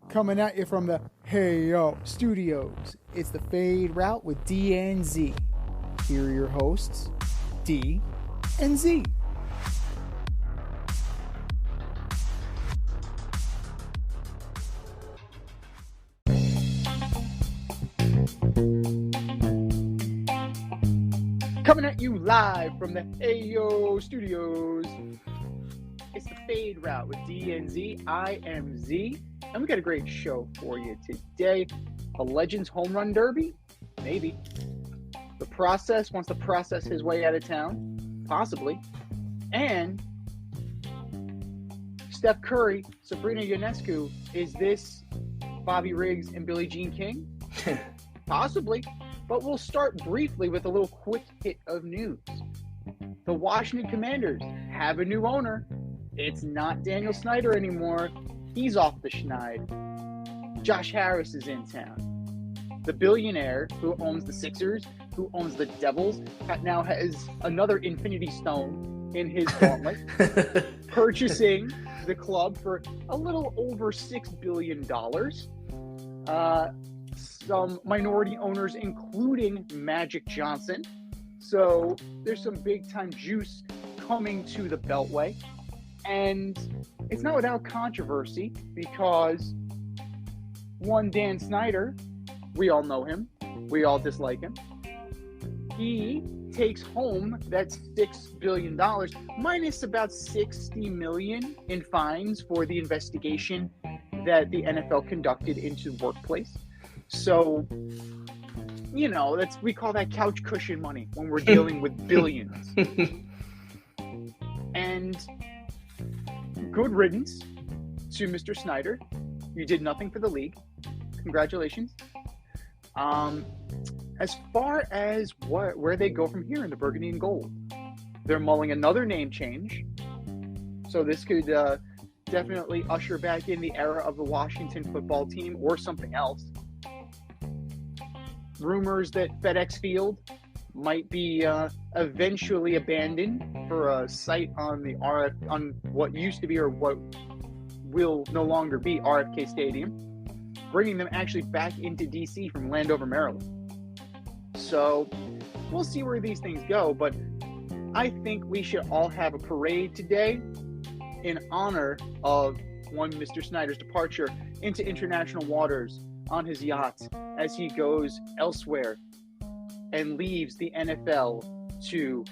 Coming at you from the Hey Yo Studios. It's the Fade Route with D and Z. Here are your hosts, D and Z. Coming at you live from the Hey Yo Studios. It's the Fade Route with D and Z. I am Z. And we got a great show for you today. A Legends Home Run Derby? Maybe. The Process wants to process his way out of town? Possibly. And Steph Curry, Sabrina Ionescu, is this Bobby Riggs and Billie Jean King? Possibly. But we'll start briefly with a little quick hit of news. The Washington Commanders have a new owner. It's not Daniel Snyder anymore. He's off the schneid. Josh Harris is in town. The billionaire who owns the Sixers, who owns the Devils, now has another Infinity Stone in his gauntlet, purchasing the club for a little over $6 billion. Some minority owners, including Magic Johnson. So there's some big-time juice coming to the Beltway. And it's not without controversy because one Dan Snyder, we all know him, we all dislike him. He takes home that $6 billion minus about $60 million in fines for the investigation that the NFL conducted into the workplace. So, you know, we call that couch cushion money when we're dealing with billions. And good riddance to Mr. Snyder. You did nothing for the league. Congratulations. As far as where they go from here in the burgundy and gold, they're mulling another name change. So this could definitely usher back in the era of the Washington football team or something else. Rumors that FedEx Field might be eventually abandoned for a site on the on what used to be or what will no longer be RFK Stadium, bringing them actually back into DC from Landover, Maryland. So we'll see where these things go, but I think we should all have a parade today in honor of one Mr. Snyder's departure into international waters on his yacht as he goes elsewhere and leaves the NFL to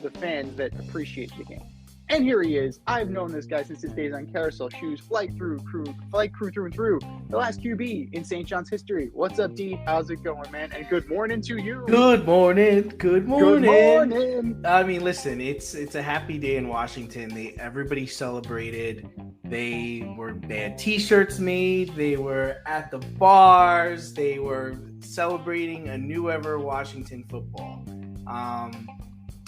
the fans that appreciate the game. And here he is. I've known this guy since his days on Carousel Shoes, flight crew through and through, the last QB in St. John's history. What's up, D? How's it going, man? And good morning to you. Good morning. Good morning. I mean, listen, it's a happy day in Washington. Everybody celebrated. They had T-shirts made. They were at the bars. They were celebrating a new ever Washington football.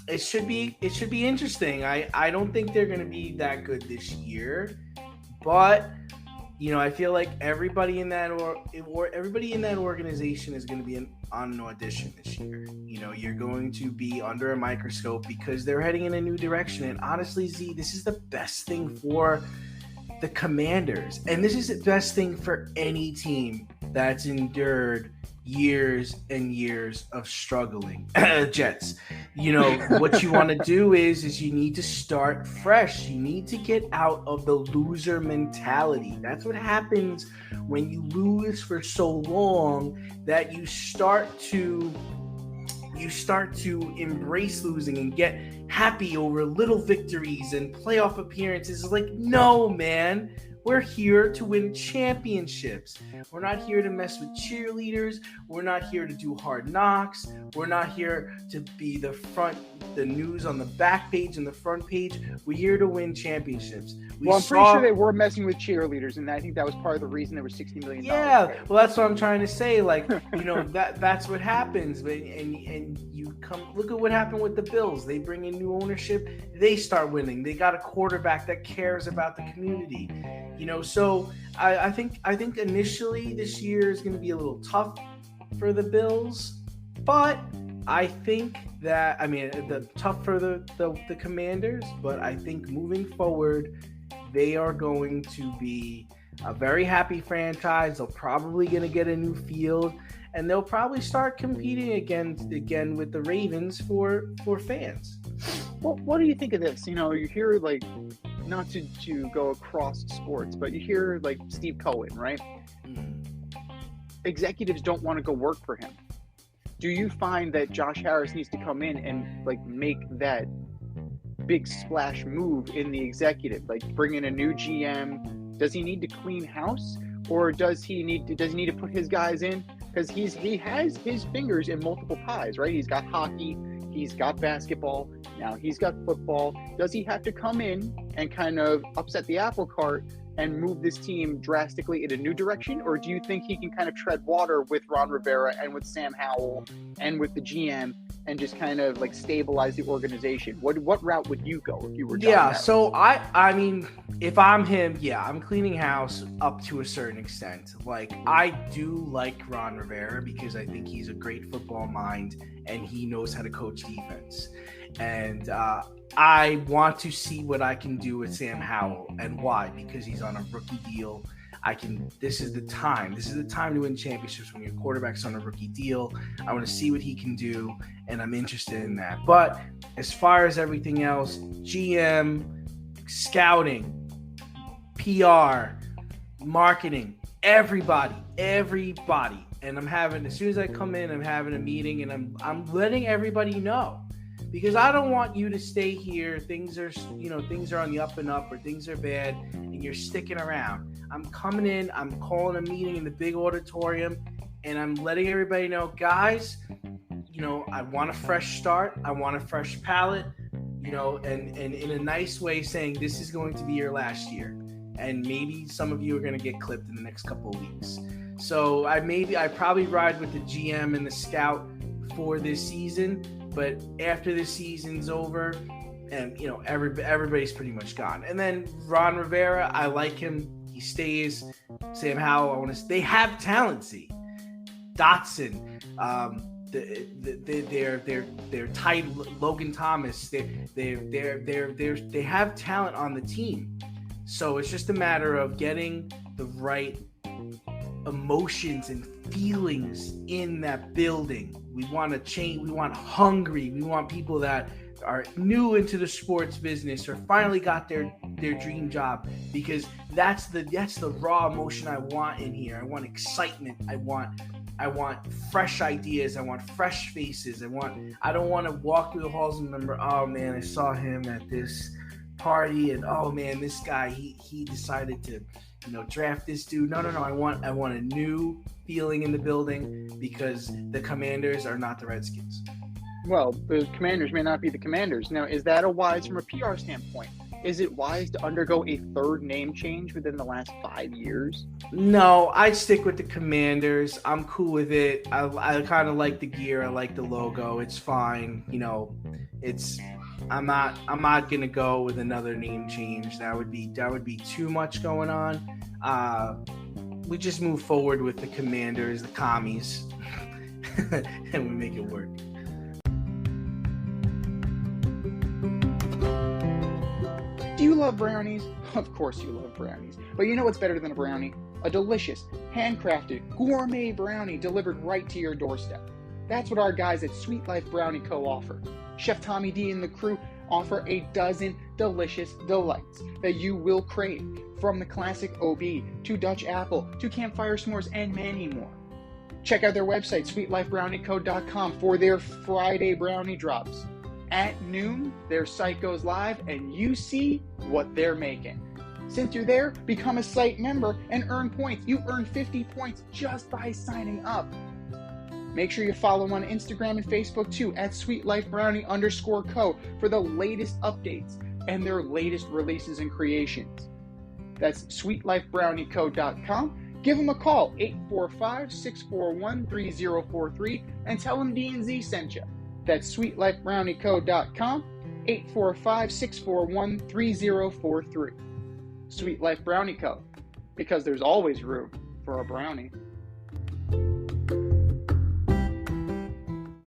It should be interesting. I don't think they're going to be that good this year, but you know, I feel like everybody in that organization is going to be on an audition this year. You know, you're going to be under a microscope because they're heading in a new direction. And honestly, Z, this is the best thing for the Commanders, and this is the best thing for any team that's endured years and years of struggling. Jets, you know, what you want to do is you need to start fresh. You need to get out of the loser mentality. That's what happens when you lose for so long, that you start to embrace losing and get happy over little victories and playoff appearances. It's like, no, man. We're here to win championships. We're not here to mess with cheerleaders. We're not here to do hard knocks. We're not here to be the news on the back page and the front page. We're here to win championships. I'm pretty sure they were messing with cheerleaders, and I think that was part of the reason there was $60 million. Yeah, well, that's what I'm trying to say. Like, you know, that's what happens. And you look at what happened with the Bills. They bring in new ownership. They start winning. They got a quarterback that cares about the community. You know, so I think initially this year is going to be a little tough for the Bills, but I think that, I mean, the tough for the Commanders, but I think moving forward, they are going to be a very happy franchise. They're probably going to get a new field, and they'll probably start competing again with the Ravens for fans. Well, what do you think of this? You hear, like, not to go across sports, but you hear, like, Steve Cohen, right? Executives don't want to go work for him. Do you find that Josh Harris needs to come in and, like, make that big splash move in the executive, like bring in a new GM? Does he need to clean house, or does he need to put his guys in? Because he has his fingers in multiple pies, right? He's got hockey, he's got basketball, now he's got football. Does he have to come in and kind of upset the apple cart and move this team drastically in a new direction? Or do you think he can kind of tread water with Ron Rivera and with Sam Howell and with the GM and just kind of like stabilize the organization? What route would you go if you were John Harris? So I mean, if I'm him, I'm cleaning house up to a certain extent. Like, I do like Ron Rivera because I think he's a great football mind and he knows how to coach defense. And I want to see what I can do with Sam Howell. And why? Because he's on a rookie deal. This is the time to win championships when your quarterback's on a rookie deal. I want to see what he can do, and I'm interested in that. But as far as everything else, GM, scouting, PR, marketing, everybody. And as soon as I come in, I'm having a meeting and I'm letting everybody know. Because I don't want you to stay here. Things are on the up and up, or things are bad, and you're sticking around. I'm coming in. I'm calling a meeting in the big auditorium, and I'm letting everybody know, guys. I want a fresh start. I want a fresh palette. And in a nice way, saying this is going to be your last year, and maybe some of you are going to get clipped in the next couple of weeks. So I probably ride with the GM and the scout for this season. But after the season's over, and everybody's pretty much gone. And then Ron Rivera, I like him. He stays. Sam Howell, they have talent. See, Dotson, they're tight. Logan Thomas, they have talent on the team. So it's just a matter of getting the right emotions and feelings in that building. We want to change. We want hungry. We want people that are new into the sports business or finally got their dream job, because that's the raw emotion I want in here. I want excitement. I want fresh ideas. I want fresh faces. I don't want to walk through the halls and remember, oh man, I saw him at this party, and oh man, this guy he decided to draft this dude. No. I want a new feeling in the building, because the Commanders are not the Redskins. Well, the Commanders may not be the Commanders. Now, is that wise from a PR standpoint? Is it wise to undergo a third name change within the last 5 years? No, I'd stick with the Commanders. I'm cool with it. I kind of like the gear. I like the logo. It's fine. I'm not gonna go with another name change. That would be too much going on. We just move forward with the Commanders, the commies, and we make it work. Do you love brownies? Of course you love brownies. But you know what's better than a brownie? A delicious, handcrafted, gourmet brownie delivered right to your doorstep. That's what our guys at Sweet Life Brownie Co. offer. Chef Tommy D and the crew offer a dozen delicious delights that you will crave, from the classic OB to Dutch apple to campfire s'mores and many more. Check out their website, sweetlifebrownieco.com, for their Friday brownie drops. At noon, their site goes live and you see what they're making. Since you're there, become a site member and earn points. You earn 50 points just by signing up. Make sure you follow them on Instagram and Facebook too, at sweetlifebrownie_co, for the latest updates and their latest releases and creations. That's sweetlifebrownieco.com. Give them a call, 845-641-3043, and tell them D&Z sent you. That's sweetlifebrownieco.com, 845-641-3043. Sweet Life Brownie Co., because there's always room for a brownie.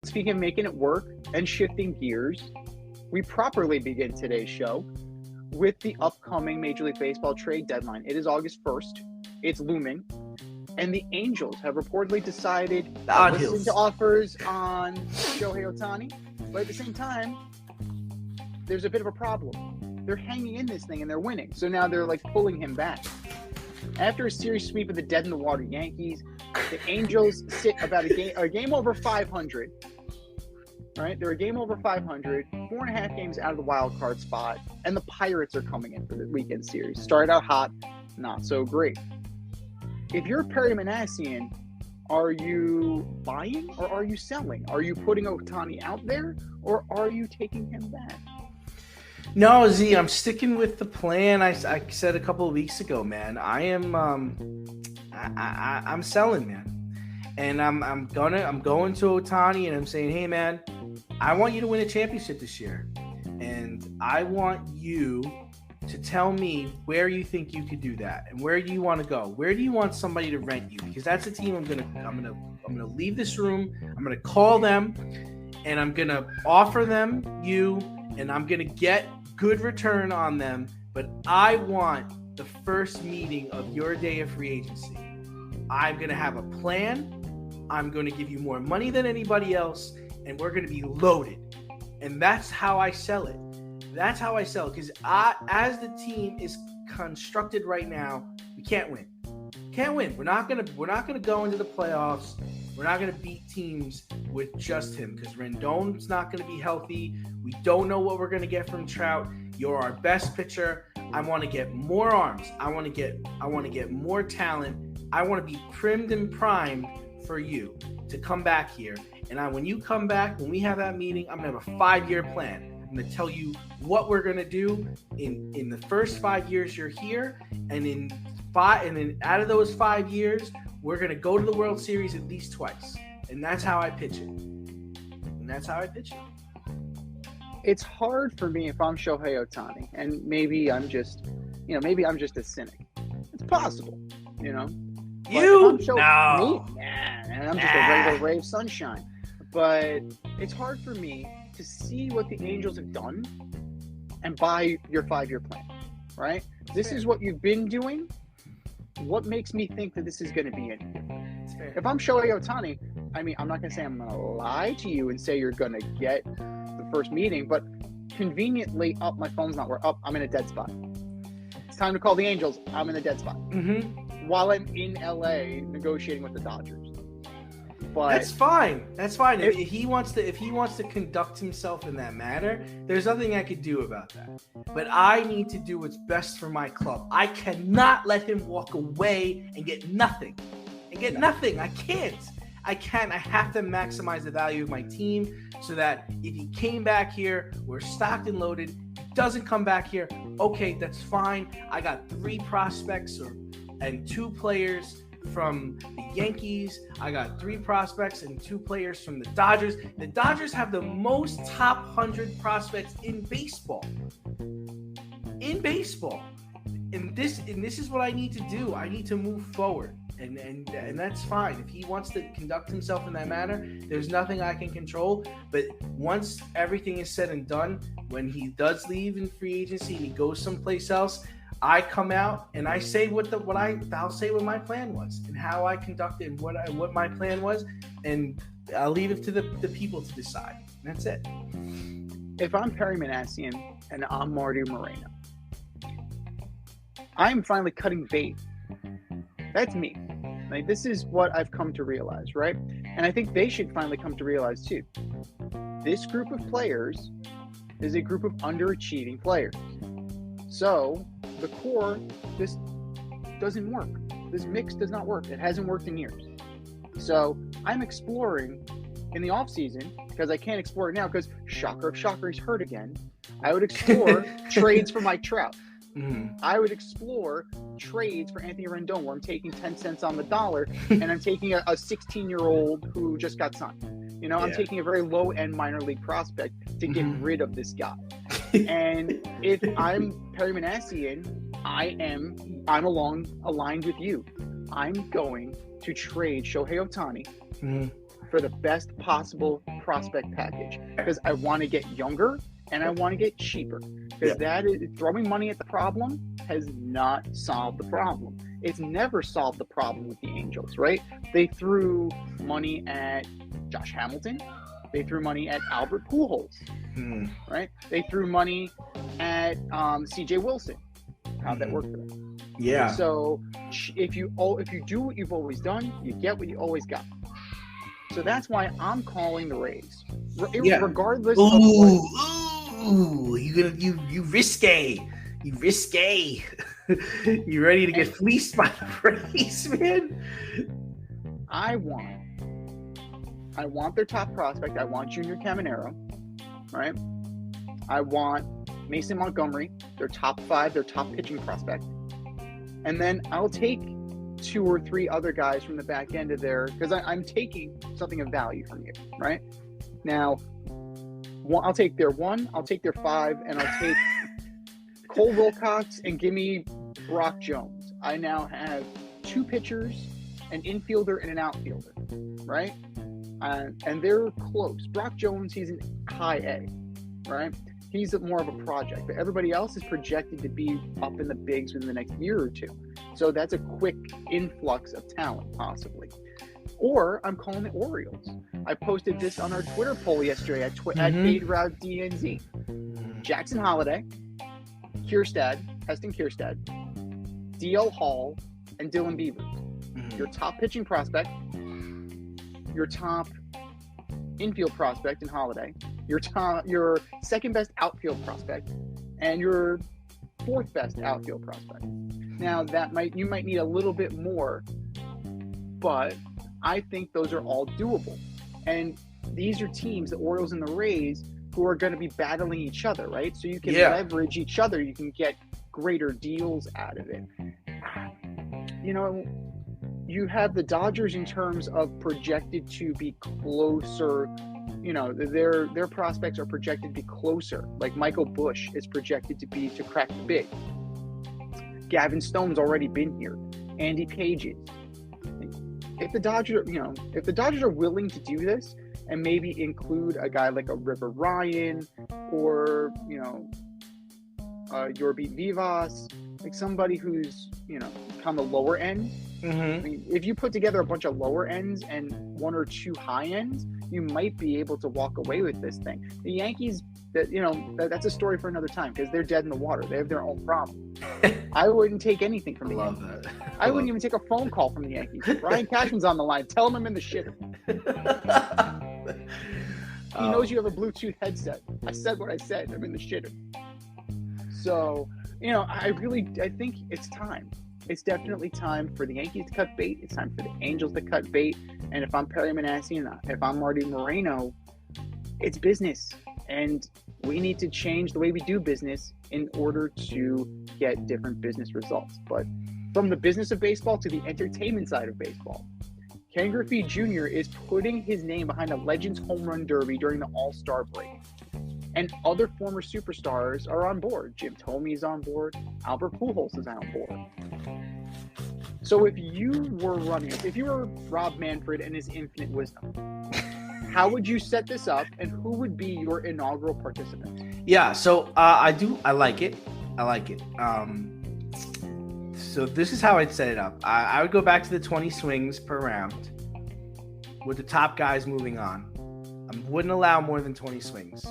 Speaking of making it work and shifting gears, we properly begin today's show with the upcoming Major League Baseball trade deadline. It is August 1st. It's looming. And the Angels have reportedly decided Odd to listen Hills. to offers on Shohei Ohtani. But at the same time, there's a bit of a problem. They're hanging in this thing and they're winning. So now they're like pulling him back. After a series sweep of the dead in the water Yankees, the Angels sit about a game over 500. Right? They're a game over 500, 4.5 games out of the wild card spot, and the Pirates are coming in for the weekend series. Started out hot, not so great. If you're Perry Manassian, are you buying or are you selling? Are you putting Ohtani out there or are you taking him back? No, Z, I'm sticking with the plan I said a couple of weeks ago, man. I am I'm selling, man. And I'm going to Ohtani and I'm saying, "Hey, man, I want you to win a championship this year. And I want you to tell me where you think you could do that and where do you want to go? Where do you want somebody to rent you? Because that's a team I'm gonna leave this room. I'm gonna call them and I'm gonna offer them you and I'm gonna get good return on them. But I want the first meeting of your day of free agency. I'm gonna have a plan. I'm gonna give you more money than anybody else, and we're gonna be loaded." And that's how I sell it. That's how I sell, because as the team is constructed right now, we can't win. Can't win. We're not gonna go into the playoffs. We're not gonna beat teams with just him because Rendon's not gonna be healthy. We don't know what we're gonna get from Trout. You're our best pitcher. I want to get more arms. I want to get more talent. I want to be primed and primed for you to come back here. And when you come back, when we have that meeting, I'm gonna have a 5-year plan. I'm going to tell you what we're going to do in the first 5 years you're here. And then out of those 5 years, we're going to go to the World Series at least twice. And that's how I pitch it. It's hard for me if I'm Shohei Ohtani, and maybe I'm just a cynic. It's possible, you know. No. Me? Nah, man, I'm just a regular ray of sunshine. But it's hard for me to see what the Angels have done and buy your 5-year plan, right? This is what you've been doing. What makes me think that this is going to be any different? If I'm Shohei Ohtani, I mean, I'm not going to say I'm going to lie to you and say you're going to get the first meeting, but conveniently, my phone's not working. I'm in a dead spot. It's time to call the Angels. I'm in a dead spot. Mm-hmm. While I'm in LA negotiating with the Dodgers. But that's fine. If he wants to conduct himself in that manner, there's nothing I could do about that. But I need to do what's best for my club. I cannot let him walk away and get nothing. I can't. I have to maximize the value of my team so that if he came back here, we're stocked and loaded. Doesn't come back here, okay, that's fine. I got 3 prospects and 2 players from the Yankees. I got 3 prospects and 2 players from the Dodgers. The Dodgers have the most top 100 prospects in baseball. And this is what I need to do. I need to move forward. And that's fine. If he wants to conduct himself in that manner, there's nothing I can control. But once everything is said and done, when he does leave in free agency and he goes someplace else, I come out and I say I'll say what my plan was and how I conducted and what my plan was, and I'll leave it to the people to decide. That's it. If I'm Perry Manassian and I'm Marty Moreno, I'm finally cutting bait. That's me. Like, this is what I've come to realize, right? And I think they should finally come to realize too. This group of players is a group of underachieving players. So the core, this doesn't work. This mix does not work. It hasn't worked in years. So I'm exploring in the offseason, because I can't explore it now because shocker of shocker, he's hurt again. I would explore trades for Mike Trout. Mm-hmm. I would explore trades for Anthony Rendon where I'm taking 10 cents on the dollar and I'm taking a 16-year-old who just got signed. You know, I'm taking a very low-end minor league prospect to get rid of this guy. And if I'm Perry Manassian, I'm aligned with you. I'm going to trade Shohei Ohtani for the best possible prospect package because I want to get younger and I want to get cheaper, because that is throwing money at the problem has not solved the problem. It's never solved the problem with the Angels, right? They threw money at Josh Hamilton. They threw money at Albert Pujols, right? They threw money at C.J. Wilson. How'd that work for them? Yeah. So if you do what you've always done, you get what you always got. So that's why I'm calling the Rays, regardless of what. Ooh, you risque. You risque. You ready to get fleeced by the Rays, man? I want their top prospect. I want Junior Caminero, right? I want Mason Montgomery, their top 5, their top pitching prospect. And then I'll take 2 or 3 other guys from the back end of there, because I'm taking something of value from you, right? Now, I'll take their 1, I'll take their 5, and I'll take Cole Wilcox and give me Brock Jones. I now have 2 pitchers, an infielder, and an outfielder, right? And they're close. Brock Jones, he's in high A, right? He's more of a project, but everybody else is projected to be up in the bigs within the next year or 2. So that's a quick influx of talent, possibly. Or I'm calling the Orioles. I posted this on our Twitter poll yesterday at FadeRouteDNZ. Jackson Holiday, Heston Kierstad, DL Hall, and Dylan Beavers. Your top pitching prospect, your top infield prospect in Holiday, your second best outfield prospect, and your 4th best outfield prospect. Now you might need a little bit more, but I think those are all doable. And these are teams, the Orioles and the Rays, who are going to be battling each other, right? So you can leverage each other. You can get greater deals out of it. You know, you have the Dodgers in terms of projected to be closer. You know, their prospects are projected to be closer. Like Michael Busch is projected to crack the big. Gavin Stone's already been here. Andy Page is. If the Dodgers are willing to do this and maybe include a guy like a River Ryan or, Yorby Vivas, like somebody who's, on the lower end. I mean, if you put together a bunch of lower ends and 1 or 2 high ends, you might be able to walk away with this thing. The Yankees, that's a story for another time, because they're dead in the water. They have their own problem. I wouldn't take anything from the Yankees. I wouldn't even take a phone call from the Yankees. Brian Cashman's on the line. Tell him I'm in the shitter. He knows you have a Bluetooth headset. I said what I said. I'm in the shitter. So, I think it's time. It's definitely time for the Yankees to cut bait. It's time for the Angels to cut bait. And if I'm Perry Manassi and if I'm Marty Moreno, it's business. And we need to change the way we do business in order to get different business results. But from the business of baseball to the entertainment side of baseball, Ken Griffey Jr. is putting his name behind a Legends Home Run Derby during the All-Star break. And other former superstars are on board. Jim Thome is on board. Albert Pujols is on board. So if you were Rob Manfred and his infinite wisdom, how would you set this up, and who would be your inaugural participant? Yeah, so I like it. So this is how I'd set it up. I would go back to the 20 swings per round with the top guys moving on. I wouldn't allow more than 20 swings.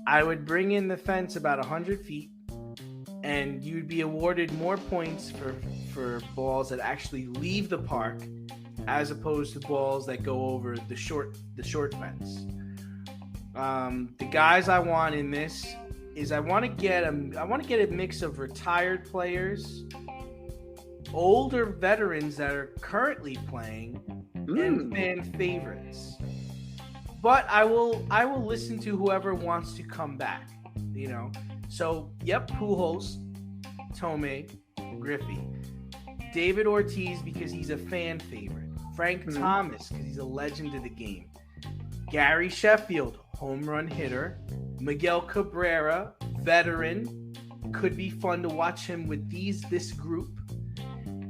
I would bring in the fence about 100 feet, and you'd be awarded more points for balls that actually leave the park as opposed to balls that go over the short fence. The guys I want in this is I want to get a mix of retired players, older veterans that are currently playing, and fan favorites. But I will listen to whoever wants to come back, So, Pujols, Thome, Griffey. David Ortiz because he's a fan favorite. Frank Thomas because he's a legend of the game. Gary Sheffield, home run hitter. Miguel Cabrera, veteran. Could be fun to watch him with this group.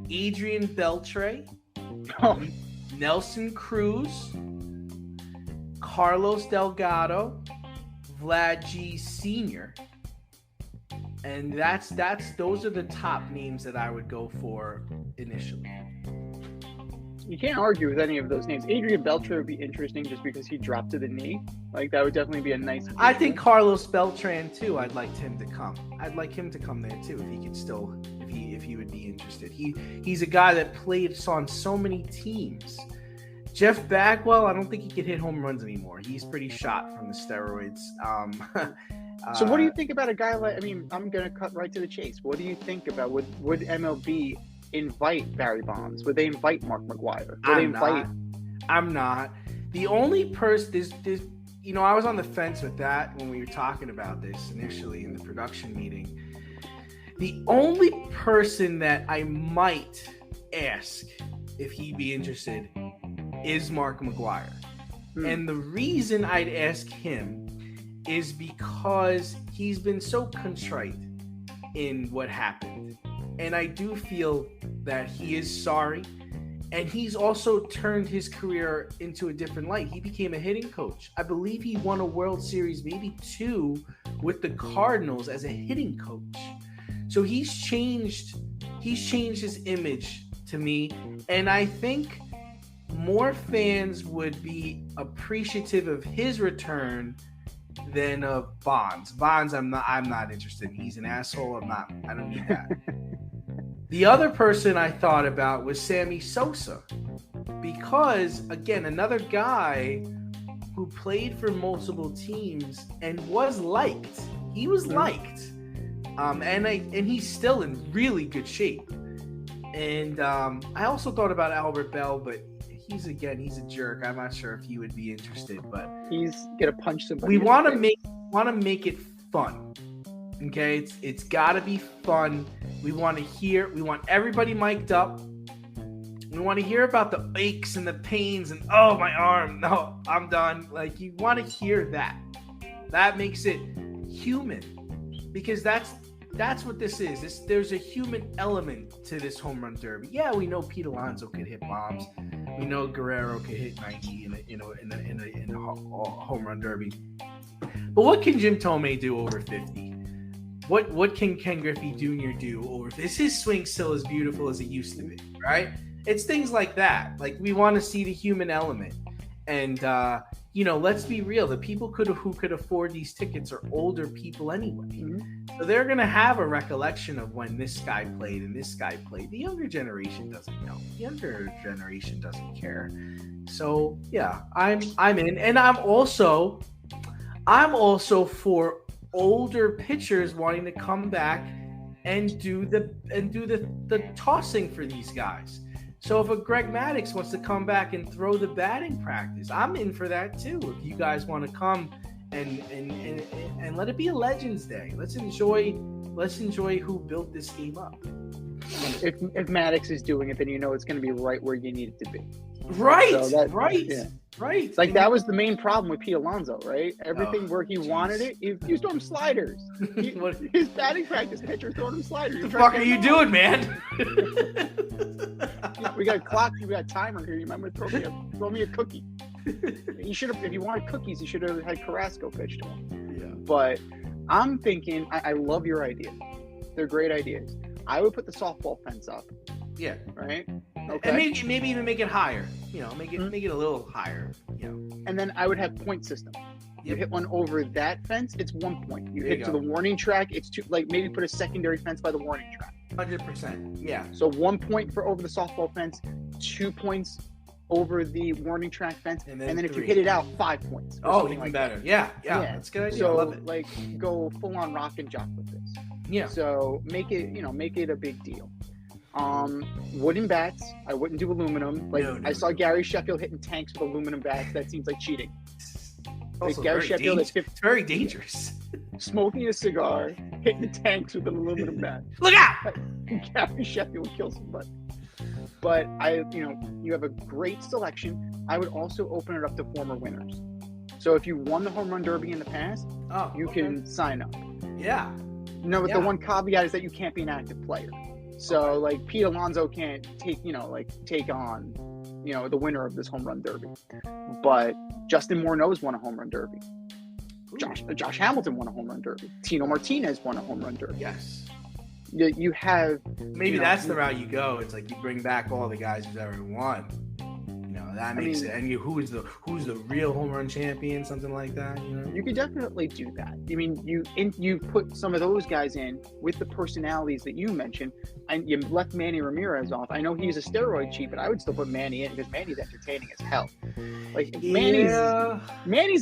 Adrian Beltre. Nelson Cruz. Carlos Delgado. Vlad G Sr. And those are the top names that I would go for initially. You can't argue with any of those names. Adrian Beltre would be interesting just because he dropped to the knee. Like, that would definitely be a nice visual. I think Carlos Beltran too. I'd like him to come. I'd like him to come there too if he could still, if he would be interested. He's a guy that played on so many teams. Jeff Bagwell, I don't think he can hit home runs anymore. He's pretty shot from the steroids. So what do you think about a guy like? I mean, I'm gonna cut right to the chase. What do you think about would MLB invite Barry Bonds? Would they invite Mark McGwire? I'm not. The only person this I was on the fence with that when we were talking about this initially in the production meeting. The only person that I might ask if he'd be interested is Mark McGwire. And the reason I'd ask him is because he's been so contrite in what happened. And I do feel that he is sorry. And he's also turned his career into a different light. He became a hitting coach. I believe he won a World Series, maybe 2, with the Cardinals as a hitting coach. So he's changed his image to me. And I think more fans would be appreciative of his return than of Bonds. Bonds, I'm not interested in. He's an asshole. I don't need that. The other person I thought about was Sammy Sosa, because again, another guy who played for multiple teams and was liked. He was liked, and he's still in really good shape. And I also thought about Albert Bell, but he's a jerk. I'm not sure if he would be interested, but he's gonna punch somebody. We want to make it fun. Okay, it's got to be fun. We want everybody mic'd up. We want to hear about the aches and the pains and oh my arm, no, I'm done. Like, you want to hear that. That makes it human, because that's what this is. There's a human element to this home run derby. Yeah, we know Pete Alonso could hit bombs. We know Guerrero could hit 90 in a home run derby. But what can Jim Thome do over 50? What can Ken Griffey Jr. do over? Is his swing still as beautiful as it used to be? Right? It's things like that. Like, we want to see the human element, and let's be real. The people who could afford these tickets are older people anyway, so they're gonna have a recollection of when this guy played and this guy played. The younger generation doesn't know. The younger generation doesn't care. So yeah, I'm in, and I'm also for older pitchers wanting to come back and do the tossing for these guys. So if a Greg Maddux wants to come back and throw the batting practice, I'm in for that too. If you guys want to come and let it be a Legends Day, let's enjoy who built this game up. If Maddux is doing it, then you know it's going to be right where you need it to be. Right, so right. Yeah. Right. It's like, that was the main problem with Pete Alonso, right? Everything where he wanted it, he was throwing sliders. His batting practice pitcher throwing him sliders. What the fuck are you doing, man? We got a clock. We got a timer here. You remember? Throw me a cookie. You should have, if you wanted cookies, you should have had Carrasco pitch to him. Yeah. But I'm thinking, I love your ideas. They're great ideas. I would put the softball fence up. Yeah. Right. Okay. And maybe even make it higher. Make it a little higher. And then I would have point system. You hit one over that fence, it's 1 point. You hit to the warning track, it's 2. Like, maybe put a secondary fence by the warning track. 100%. Yeah. So 1 point for over the softball fence, 2 points over the warning track fence, and then if you hit it out, 5 points. Oh, even like better. Yeah. That's a good idea. So I love it. Like, go full on rock and jock with this. Yeah. So make it a big deal. Wooden bats. I wouldn't do aluminum. I saw Gary Sheffield hitting tanks with aluminum bats. That seems like cheating. Gary Sheffield is very dangerous. Smoking a cigar, hitting tanks with an aluminum bat. Look out! Gary Sheffield will kill somebody. But you have a great selection. I would also open it up to former winners. So if you won the home run derby in the past, you can sign up. Yeah. No, but the one caveat is that you can't be an active player. So like Pete Alonso can't take on, the winner of this home run derby. But Justin Morneau's won a home run derby. Josh Hamilton won a home run derby. Tino Martinez won a home run derby. Yes. You have maybe that's the route you go. It's like you bring back all the guys who's ever won. That makes it. And who's the real home run champion? Something like that. You could definitely do that. I mean, you put some of those guys in with the personalities that you mentioned, and you left Manny Ramirez off. I know he's a steroid cheat, but I would still put Manny in because Manny's entertaining as hell. Like Manny's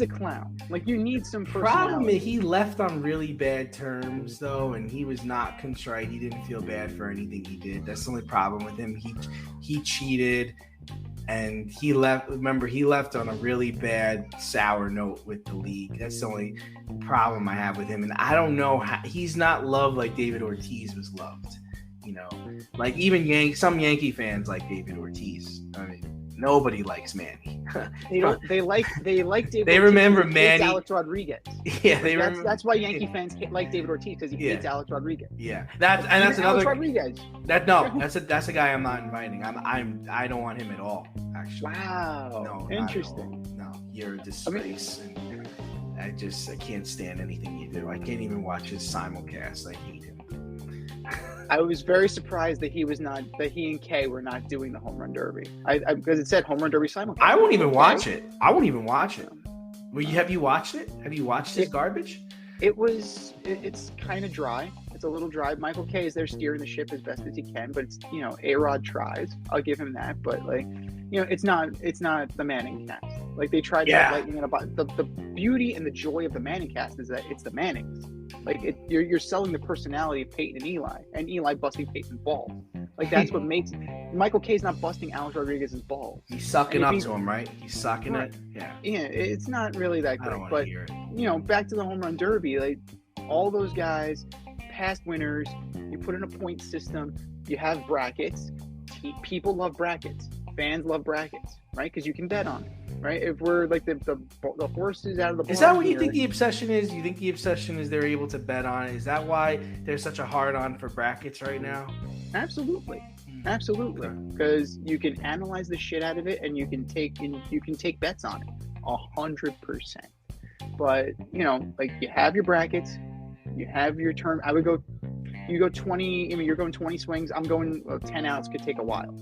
a clown. Like you need some personality. Problem is he left on really bad terms though, and he was not contrite. He didn't feel bad for anything he did. That's the only problem with him. He cheated. And he left. Remember, he left on a really bad, sour note with the league. That's the only problem I have with him. And I don't know how he's not loved like David Ortiz was loved. Like even some Yankee fans like David Ortiz. I mean, nobody likes Manny. They like David. They Ortiz remember because Manny. Alex Rodriguez. Yeah, that's why Yankee fans like David Ortiz because he hates Alex Rodriguez. Yeah, that's another. Alex Rodriguez. That's a guy I'm not inviting. I don't want him at all. Actually. Wow. No, interesting. No, you're a disgrace. I can't stand anything you do. I can't even watch his simulcast. I hate him. I was very surprised that he and Kay were not doing the home run derby. Because it said home run derby simulcast. I won't even watch it. Have you watched it? Have you watched his garbage? It's kind of dry. It's a little dry. Michael Kay is there steering the ship as best as he can, but it's A-Rod tries. I'll give him that, but it's not the Manning cast. Like they tried to have lightning about the beauty and the joy of the Manning cast is that it's the Mannings. Like you're selling the personality of Peyton and Eli busting Peyton's balls. Like that's what makes Michael Kay's not busting Alex Rodriguez's balls. He's sucking up to him, right? He's sucking right. it. Yeah. Yeah, it's not really that great. But hear it. Back to the home run derby, like all those guys, past winners, you put in a point system, you have brackets. People love brackets. Fans love brackets, right? Because you can bet on it. Right, if we're like the horses out of the barn. Is that what you think the obsession is? You think the obsession is they're able to bet on it? Is that why there's such a hard on for brackets right now? Absolutely, because you can analyze the shit out of it, and you can take bets on it, 100%. But like you have your brackets, you have your term. You go 20. I mean, you're going 20 swings. I'm going 10 outs. Could take a while.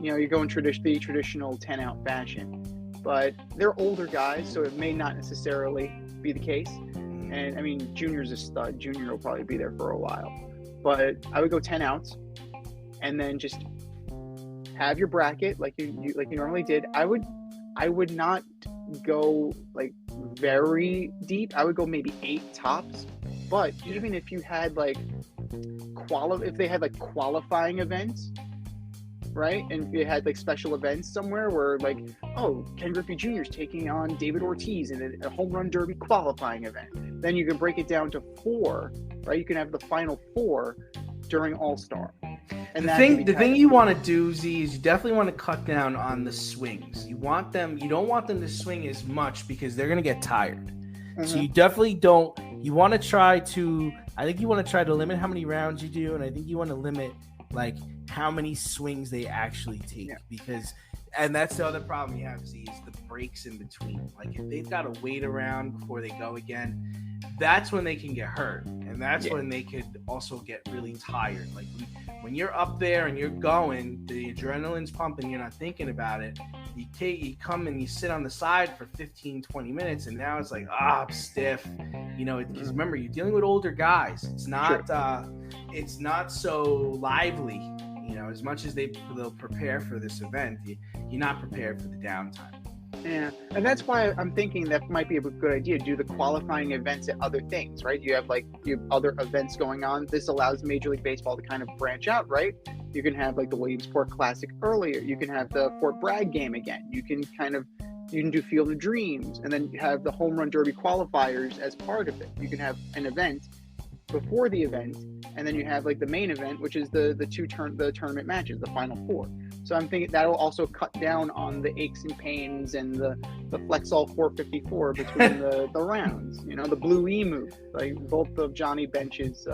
You're going the traditional 10 out fashion. But they're older guys, so it may not necessarily be the case. And I mean, Junior's a stud. Junior will probably be there for a while. But I would go 10 outs, and then just have your bracket like you normally did. I would not go like very deep. I would go maybe 8 tops. But even if you had like if they had like qualifying events. Right, and if you had like special events somewhere where like, Ken Griffey Jr. is taking on David Ortiz in a home run derby qualifying event, then you can break it down to 4. Right, you can have the final 4 during All-Star. And the thing you want to do, Z, is you definitely want to cut down on the swings. You don't want them to swing as much because they're gonna get tired. Mm-hmm. So you definitely don't. You want to try to. I think you want to try to limit how many rounds you do, and I think you want to limit like how many swings they actually take and that's the other problem you have, Z, is the breaks in between. Like if they've got to wait around before they go again, that's when they can get hurt, and that's when they could also get really tired. Like when you're up there and you're going, the adrenaline's pumping, you're not thinking about it. You come and you sit on the side for 15-20 minutes, and now it's like I'm stiff, because remember, you're dealing with older guys. It's not it's not so lively. As much as they'll prepare for this event, you're not prepared for the downtime. Yeah, and that's why I'm thinking that might be a good idea. Do the qualifying events at other things, right? You have other events going on. This allows Major League Baseball to kind of branch out, right? You can have like the Williamsport Classic earlier. You can have the Fort Bragg game again. You can do Field of Dreams, and then you have the Home Run Derby qualifiers as part of it. You can have an event before the event, and then you have like the main event, which is the tournament matches, the Final 4. So I'm thinking that'll also cut down on the aches and pains and the Flexall 454 between the rounds. The Blue Emu, like both of Johnny Bench's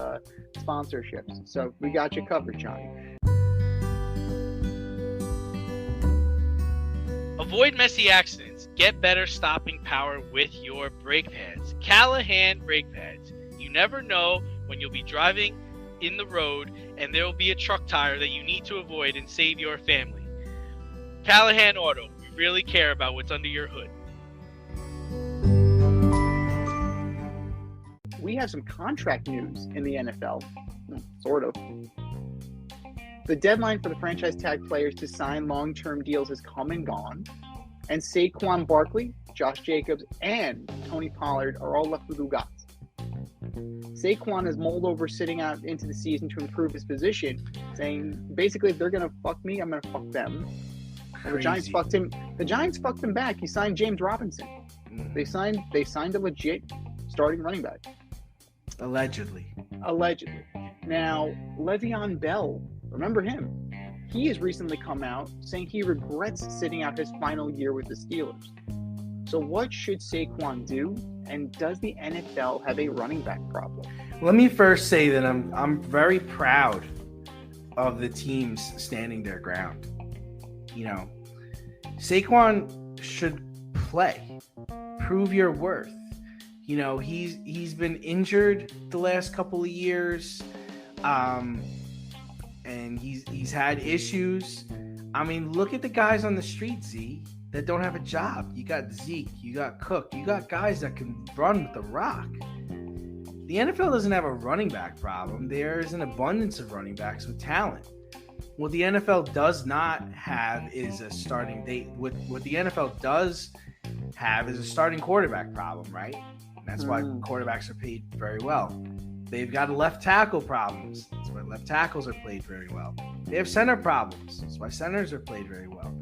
sponsorships. So we got you covered, Johnny. avoid messy accidents. Get better stopping power with your brake pads. Callahan brake pads. You never know when you'll be driving in the road and there will be a truck tire that you need to avoid and save your family. Callahan Auto. We really care about what's under your hood. We have some contract news in the NFL. Sort of. The deadline for the franchise tag players to sign long-term deals has come and gone. And Saquon Barkley, Josh Jacobs, and Tony Pollard are all left with Ugats. Saquon has mulled over sitting out into the season to improve his position, saying basically if they're gonna fuck me, I'm gonna fuck them. And the Giants fucked him. The Giants fucked him back. He signed James Robinson. They signed a legit starting running back. Allegedly. Now, Le'Veon Bell, remember him? He has recently come out saying he regrets sitting out his final year with the Steelers. So what should Saquon do? And does the NFL have a running back problem? Let me first say that I'm very proud of the teams standing their ground. You know, Saquon should play. Prove your worth. You know, he's been injured the last couple of years. And he's had issues. I mean, look at the guys on the street, Z, that don't have a job. You got Zeke, you got Cook, you got guys that can run with the rock. The NFL doesn't have a running back problem. There is an abundance of running backs with talent. What the NFL does not have is a starting date. What the NFL does have is a starting quarterback problem, right? And that's why quarterbacks are paid very well. They've got left tackle problems. That's why left tackles are played very well. They have center problems. That's why centers are played very well.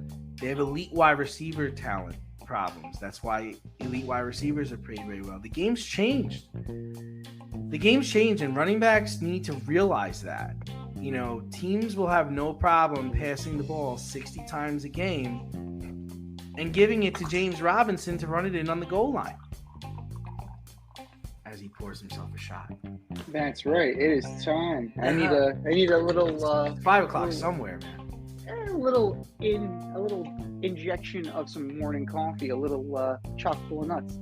They have elite wide receiver talent problems. That's why elite wide receivers are played very well. The game's changed. And running backs need to realize that. You know, teams will have no problem passing the ball 60 times a game and giving it to James Robinson to run it in on the goal line as he pours himself a shot. That's right. It is time. I need a little 5 o'clock somewhere, man. A little injection of some morning coffee, a little chock full of nuts.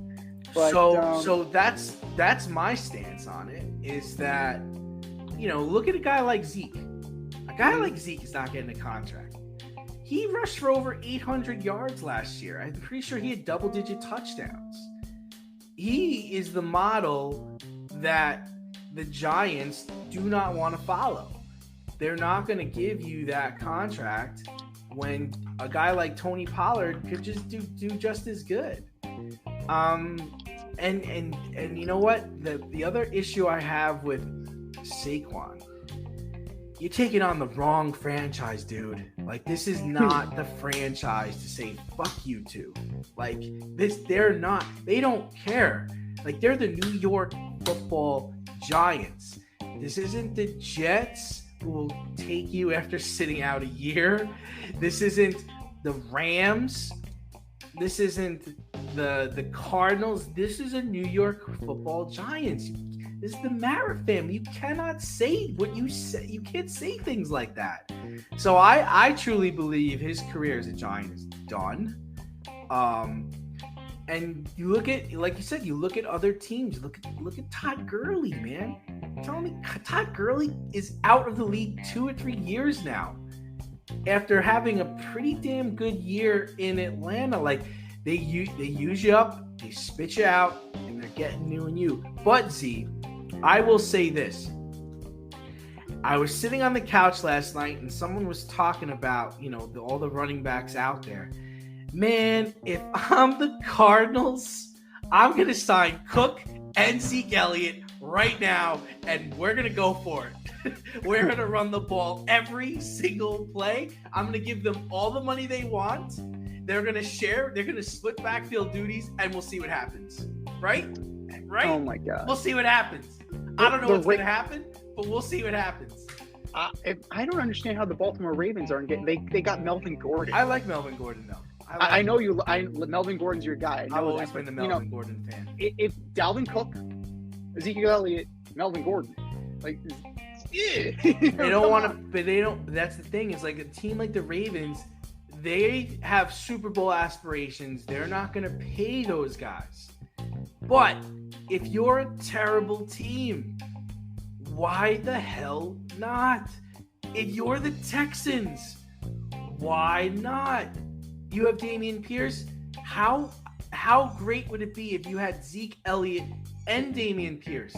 But, so that's my stance on it. Is that, you know, look at a guy like Zeke. A guy like Zeke is not getting a contract. He rushed for over 800 yards last year. I'm pretty sure he had double-digit touchdowns. He is the model that the Giants do not want to follow. They're not going to give you that contract when a guy like Tony Pollard could just do just as good. And you know what? The other issue I have with Saquon, you're taking on the wrong franchise, dude. Like, this is not the franchise to say fuck you to. Like, they don't care. Like, they're the New York Football Giants. This isn't the Jets who will take you after sitting out a year. This isn't the Rams. This isn't the Cardinals. This is a New York Football Giants. This is the Mara family. You cannot say what you say. You can't say things like that. So I truly believe his career as a Giant is done. And you look at, like you said, you look at other teams. Look at Todd Gurley, man. Tell me, Todd Gurley is out of the league 2 or 3 years now, after having a pretty damn good year in Atlanta. Like, they use you up, they spit you out, and they're getting new and you. But Z, I will say this. I was sitting on the couch last night and someone was talking about, you know, all the running backs out there. Man, if I'm the Cardinals, I'm going to sign Cook and Zeke Elliott right now, and we're going to go for it. We're going to run the ball every single play. I'm going to give them all the money they want. They're going to share. They're going to split backfield duties, and we'll see what happens. Right? Oh, my God. We'll see what happens. I don't know what's going to happen, but we'll see what happens. I don't understand how the Baltimore Ravens aren't getting. They got Melvin Gordon. I like Melvin Gordon, though. I know you. Melvin Gordon's your guy. I've always been the Melvin Gordon fan. If Dalvin Cook, Ezekiel Elliott, Melvin Gordon, like, yeah, they don't want to. But they don't. That's the thing. Is like a team like the Ravens, they have Super Bowl aspirations. They're not going to pay those guys. But if you're a terrible team, why the hell not? If you're the Texans, why not? You have Dameon Pierce. How great would it be if you had Zeke Elliott and Dameon Pierce?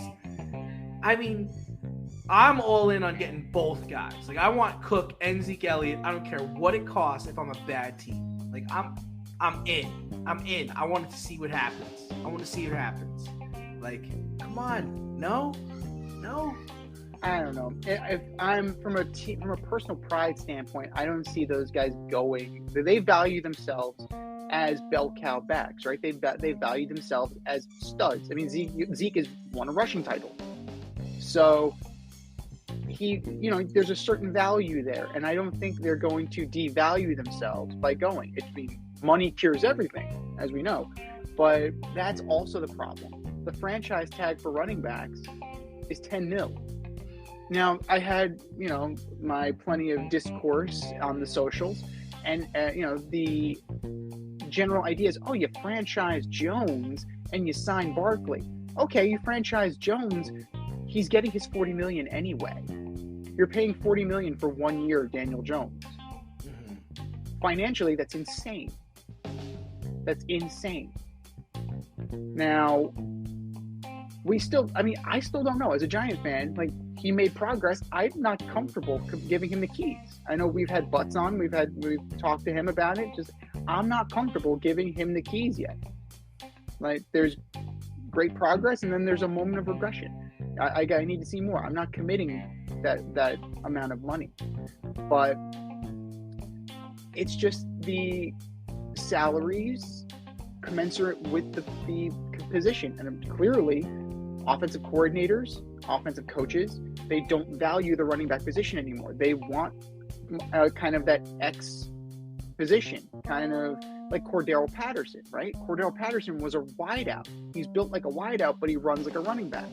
I mean, I'm all in on getting both guys. Like, I want Cook and Zeke Elliott. I don't care what it costs if I'm a bad team. Like, I'm in. I'm in. I want to see what happens. Like, come on. No. I don't know. If I'm from a personal pride standpoint, I don't see those guys going. They value themselves as bell cow backs, right? They value themselves as studs. I mean, Zeke has won a rushing title, so there's a certain value there, and I don't think they're going to devalue themselves by going. Money cures everything, as we know, but that's also the problem. The franchise tag for running backs is $10 million. Now, I had, my plenty of discourse on the socials, and, the general idea is, you franchise Jones and you sign Barkley. Okay, you franchise Jones, he's getting his $40 million anyway. You're paying $40 million for 1 year of Daniel Jones. Mm-hmm. Financially, that's insane. Now, I still don't know. As a Giant fan, like, he made progress. I'm not comfortable giving him the keys. I know we've had Butts on. We've talked to him about it. I'm not comfortable giving him the keys yet. Like, there's great progress, and then there's a moment of regression. I need to see more. I'm not committing that amount of money. But it's just the salaries commensurate with the position. And clearly, offensive coordinators, offensive coaches, they don't value the running back position anymore. They want kind of that X position, kind of like Cordero Patterson, right? Cordero Patterson was a wideout. He's built like a wideout, but he runs like a running back.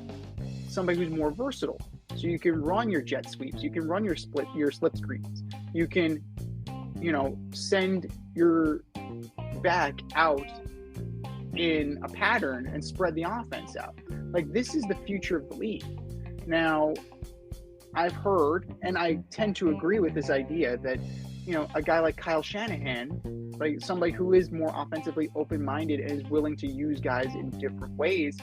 Somebody who's more versatile. So you can run your jet sweeps. You can run your slip screens. You can, send your back out in a pattern and spread the offense out. Like, this is the future of the league. Now, I've heard, and I tend to agree with this idea that, a guy like Kyle Shanahan, like somebody who is more offensively open-minded and is willing to use guys in different ways,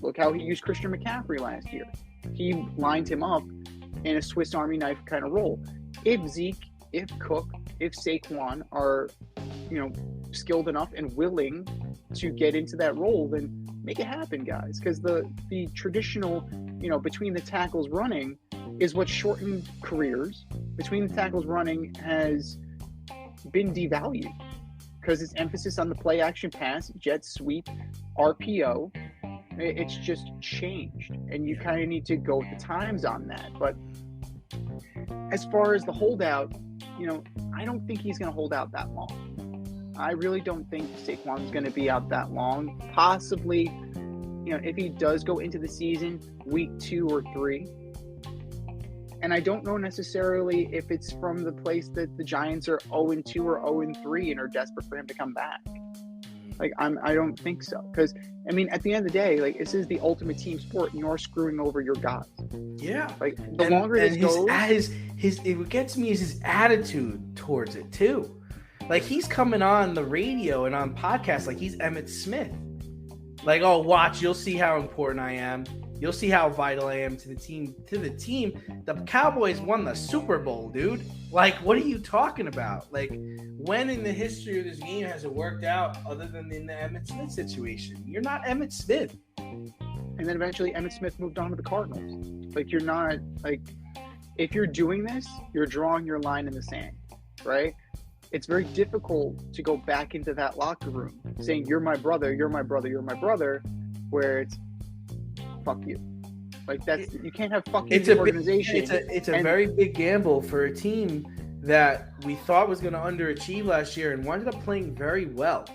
look how he used Christian McCaffrey last year. He lined him up in a Swiss Army knife kind of role. If Zeke, if Cook, if Saquon are, skilled enough and willing to get into that role, then make it happen, guys. Because the traditional, between the tackles running is what shortened careers. Between the tackles running has been devalued because its emphasis on the play action pass, jet sweep, RPO, it's just changed. And you kind of need to go with the times on that. But as far as the holdout, I don't think he's going to hold out that long. I really don't think Saquon's going to be out that long. Possibly, if he does go into the season, week 2 or 3. And I don't know necessarily if it's from the place that the Giants are 0-2 or 0-3 and are desperate for him to come back. Like, I don't think so. Because, at the end of the day, like, this is the ultimate team sport, and you're screwing over your guys. Yeah. Like, the longer this goes... What gets me is his attitude towards it, too. Like, he's coming on the radio and on podcasts like he's Emmitt Smith. Like, oh, watch, you'll see how important I am. You'll see how vital I am to the team. The Cowboys won the Super Bowl, dude. Like, what are you talking about? Like, when in the history of this game has it worked out other than in the Emmitt Smith situation? You're not Emmitt Smith. And then eventually Emmitt Smith moved on to the Cardinals. Like, you're not, like, if you're doing this, you're drawing your line in the sand, right? It's very difficult to go back into that locker room saying, you're my brother, you're my brother, you're my brother, where it's, fuck you. Like, that's, you can't have fuck you in the organization. It's a very big gamble for a team that we thought was going to underachieve last year and wound up playing very well.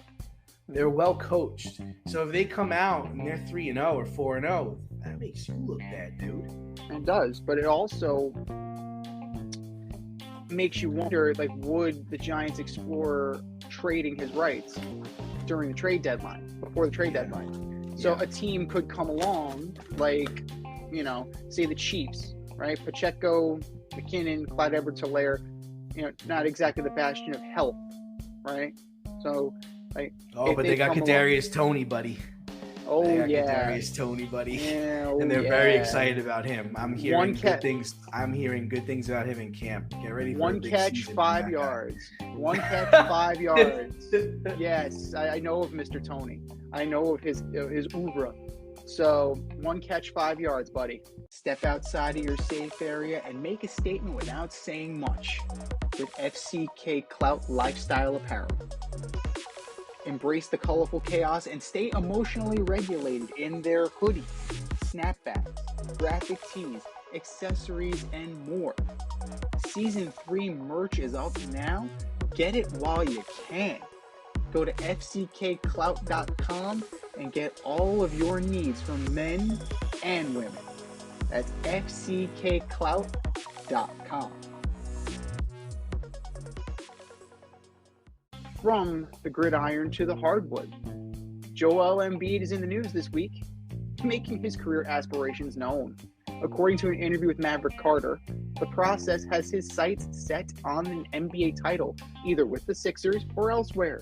They're well coached. So if they come out and they're 3-0 or 4-0, that makes you look bad, dude. It does, but it also, makes you wonder, like, would the Giants explore trading his rights during the trade deadline, before the trade deadline? So a team could come along, like, say the Chiefs, right? Pacheco, McKinnon, Clyde Edwards-Helaire, not exactly the bastion of health, right? So, like, but they got Kadarius Toney, buddy. Oh, Kadarius Toney, buddy. Yeah, and they're very excited about him. I'm hearing good things. I'm hearing good things about him in camp. Get ready for one a big catch, season 5 yards. One catch, 5 yards. Yes, I know of Mr. Toney. I know of his oeuvre. So, 1 catch, 5 yards, buddy. Step outside of your safe area and make a statement without saying much with FCK Clout Lifestyle Apparel. Embrace the colorful chaos and stay emotionally regulated in their hoodies, snapbacks, graphic tees, accessories, and more. Season 3 merch is up now. Get it while you can. Go to fckclout.com and get all of your needs from men and women. That's fckclout.com. From the gridiron to the hardwood, Joel Embiid is in the news this week, making his career aspirations known. According to an interview with Maverick Carter, the process has his sights set on an NBA title, either with the Sixers or elsewhere.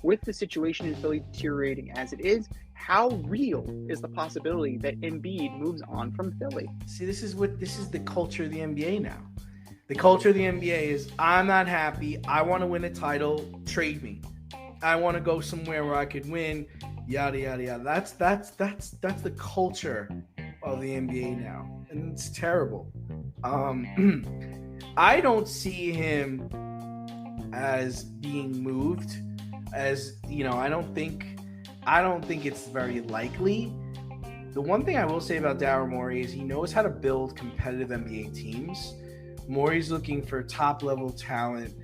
With the situation in Philly deteriorating as it is, how real is the possibility that Embiid moves on from Philly? See, this is the culture of the NBA now. The culture of the NBA is, I'm not happy. I want to win a title. Trade me. I want to go somewhere where I could win. Yada yada yada. That's the culture of the NBA now, and it's terrible. I don't see him as being moved. As I don't think it's very likely. The one thing I will say about Daryl Morey is he knows how to build competitive NBA teams. Morey's looking for top-level talent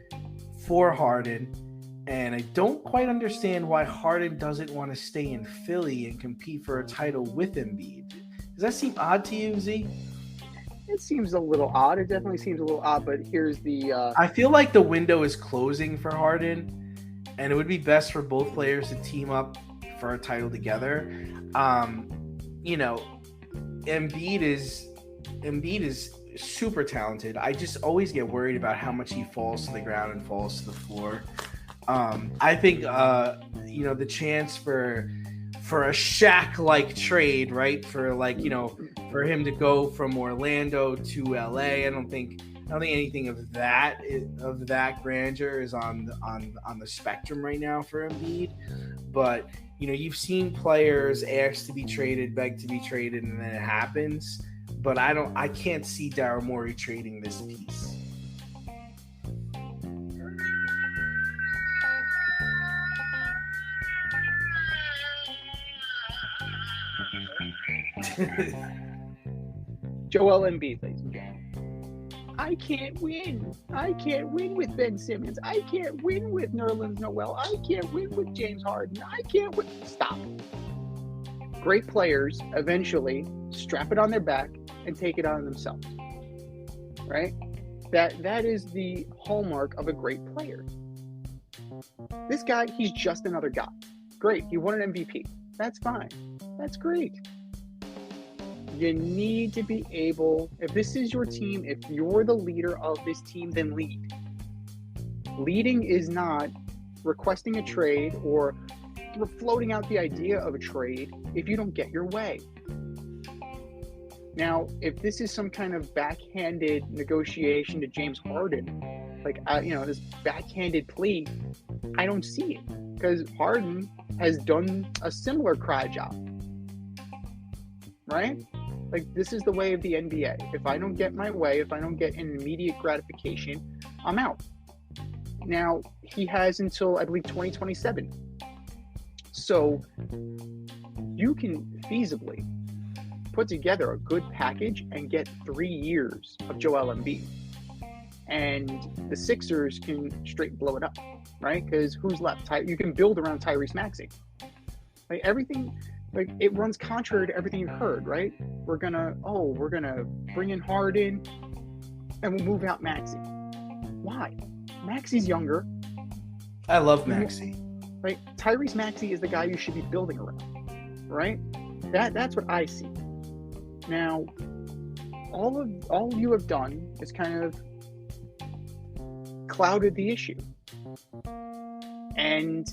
for Harden, and I don't quite understand why Harden doesn't want to stay in Philly and compete for a title with Embiid. Does that seem odd to you, Z? It seems a little odd. It definitely seems a little odd, but here's the... I feel like the window is closing for Harden, and it would be best for both players to team up for a title together. Embiid is super talented. I just always get worried about how much he falls to the ground and falls to the floor. I think the chance for a Shaq-like trade, right? For for him to go from Orlando to LA. I don't think anything of that grandeur is on the spectrum right now for Embiid. But you've seen players ask to be traded, beg to be traded, and then it happens. But I can't see Daryl Morey trading this piece. Joel Embiid, ladies and gentlemen. I can't win. I can't win with Ben Simmons. I can't win with Nerlens Noel. I can't win with James Harden. I can't win. Stop. Great players eventually strap it on their back and take it on themselves. Right? That is the hallmark of a great player. This guy, he's just another guy. Great. He won an MVP. That's fine. That's great. You need to be able, if this is your team, if you're the leader of this team, then lead. Leading is not requesting a trade or floating out the idea of a trade if you don't get your way. Now, if this is some kind of backhanded negotiation to James Harden, this backhanded plea, I don't see it, because Harden has done a similar cry job, right? This is the way of the NBA. If I don't get my way, if I don't get an immediate gratification, I'm out. Now, he has until, I believe, 2027. So you can feasibly put together a good package and get 3 years of Joel Embiid. And the Sixers can straight blow it up, right? Because who's left? You can build around Tyrese Maxey. Everything, it runs contrary to everything you've heard, right? We're gonna bring in Harden and we'll move out Maxey. Why? Maxi's younger. I love Maxi. Right? Tyrese Maxey is the guy you should be building around. Right? That's what I see. Now, all you have done is kind of clouded the issue. And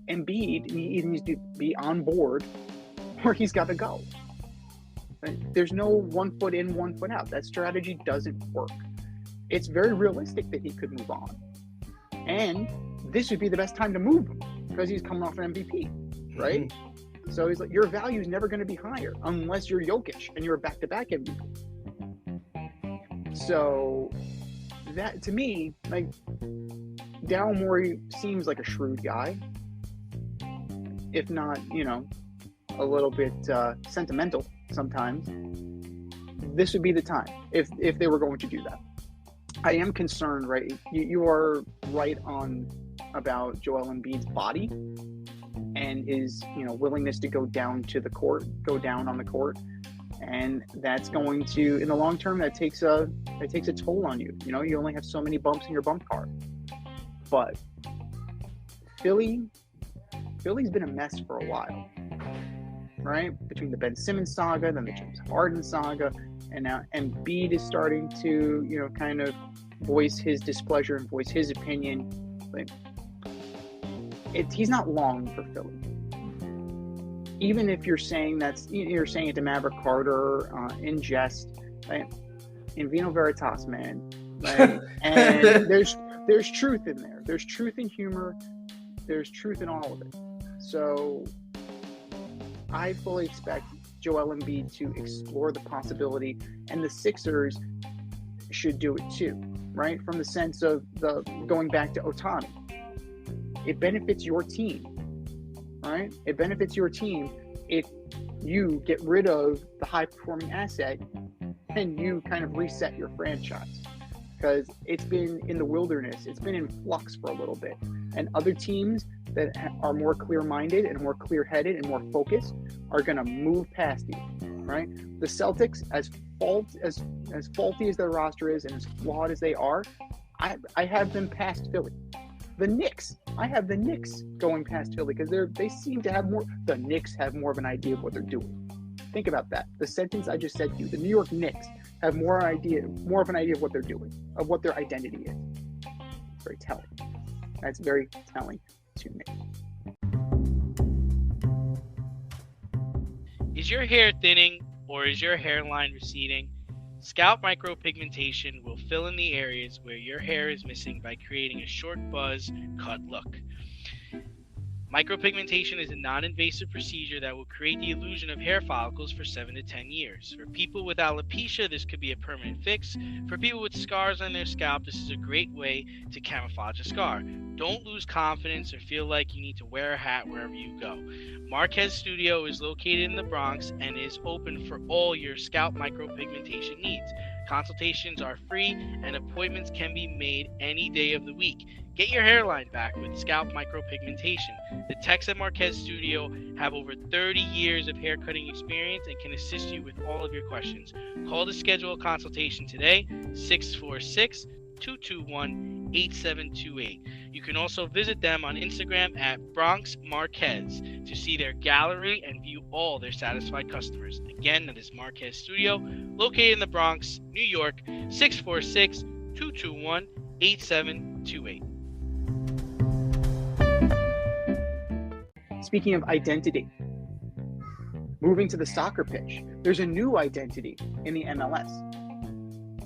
Embiid either needs to be on board or he's got to go. There's no 1 foot in, 1 foot out. That strategy doesn't work. It's very realistic that he could move on. And this would be the best time to move him because he's coming off an MVP, right? Mm-hmm. So he's like, your value is never going to be higher unless you're Jokic and you're a back-to-back MVP. So that, to me, like, Daryl Morey seems like a shrewd guy, if not, a little bit sentimental sometimes. This would be the time if they were going to do that. I am concerned, right? You are right on about Joel Embiid's body and his, willingness to go down on the court, and that's going to, in the long term, that takes a toll on you. You only have so many bumps in your bump card. But Philly's been a mess for a while, right? Between the Ben Simmons saga, then the James Harden saga, and now Embiid is starting to, kind of voice his displeasure and voice his opinion. Like, he's not long for Philly. Even if you're saying you're saying it to Maverick Carter in jest, right? In Vino Veritas, man. Right? And there's truth in there. There's truth in humor. There's truth in all of it. So I fully expect Joel Embiid to explore the possibility, and the Sixers should do it too, right? From the sense of going back to Otani. It benefits your team, right? It benefits your team if you get rid of the high-performing asset and you kind of reset your franchise. Because it's been in the wilderness, it's been in flux for a little bit. And other teams that are more clear-minded and more clear-headed and more focused are going to move past you, right? The Celtics, as faulty as their roster is and as flawed as they are, I have them past Philly. The Knicks, I have the Knicks going past Philly because they seem to have more. The Knicks have more of an idea of what they're doing. Think about that. The sentence I just said to you. The New York Knicks have more of an idea of what they're doing, of what their identity is. It's very telling. That's very telling to me. Is your hair thinning or is your hairline receding? Scalp micropigmentation will fill in the areas where your hair is missing by creating a short buzz cut look. Micropigmentation is a non-invasive procedure that will create the illusion of hair follicles for 7 to 10 years. For people with alopecia, this could be a permanent fix. For people with scars on their scalp, this is a great way to camouflage a scar. Don't lose confidence or feel like you need to wear a hat wherever you go. Marquez Studio is located in the Bronx and is open for all your scalp micropigmentation needs. Consultations are free and appointments can be made any day of the week. Get your hairline back with scalp micropigmentation. The techs at Marquez Studio have over 30 years of hair cutting experience and can assist you with all of your questions. Call to schedule a consultation today, 646-221-8728. You can also visit them on Instagram at Bronx Marquez to see their gallery and view all their satisfied customers. Again, that is Marquez Studio, located in the Bronx, New York, 646-221-8728. Speaking of identity, moving to the soccer pitch, there's a new identity in the MLS.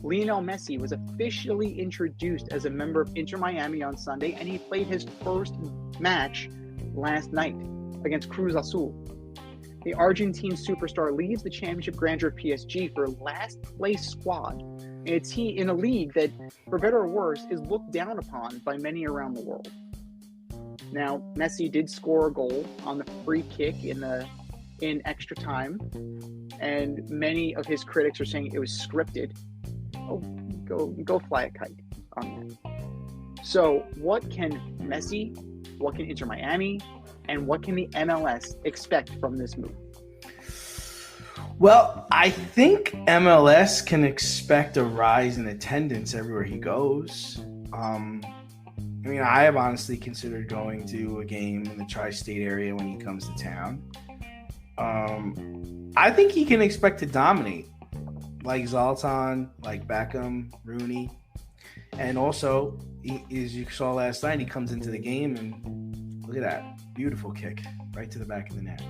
Lionel Messi was officially introduced as a member of Inter Miami on Sunday, and he played his first match last night against Cruz Azul. The Argentine superstar leads the championship grandeur of PSG for last place squad. And it's in a league that, for better or worse, is looked down upon by many around the world. Now, Messi did score a goal on the free kick in extra time, and many of his critics are saying it was scripted. Oh, go fly a kite on that. So, what can Messi, what can Inter Miami, and what can the MLS expect from this move? Well, I think MLS can expect a rise in attendance everywhere he goes. I mean, I have honestly considered going to a game in the tri-state area when he comes to town. I think he can expect to dominate, like Zlatan, like Beckham, Rooney, and also, as you saw last night, he comes into the game and look at that beautiful kick right to the back of the net.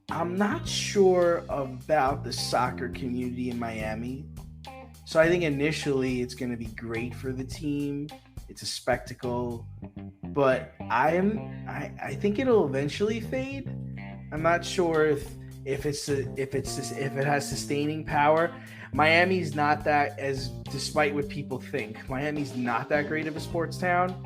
I'm not sure about the soccer community in Miami. So I think initially it's going to be great for the team. It's a spectacle, but I think it'll eventually fade. I'm not sure if it has sustaining power. Miami's not that, as despite what people think, Miami's not that great of a sports town.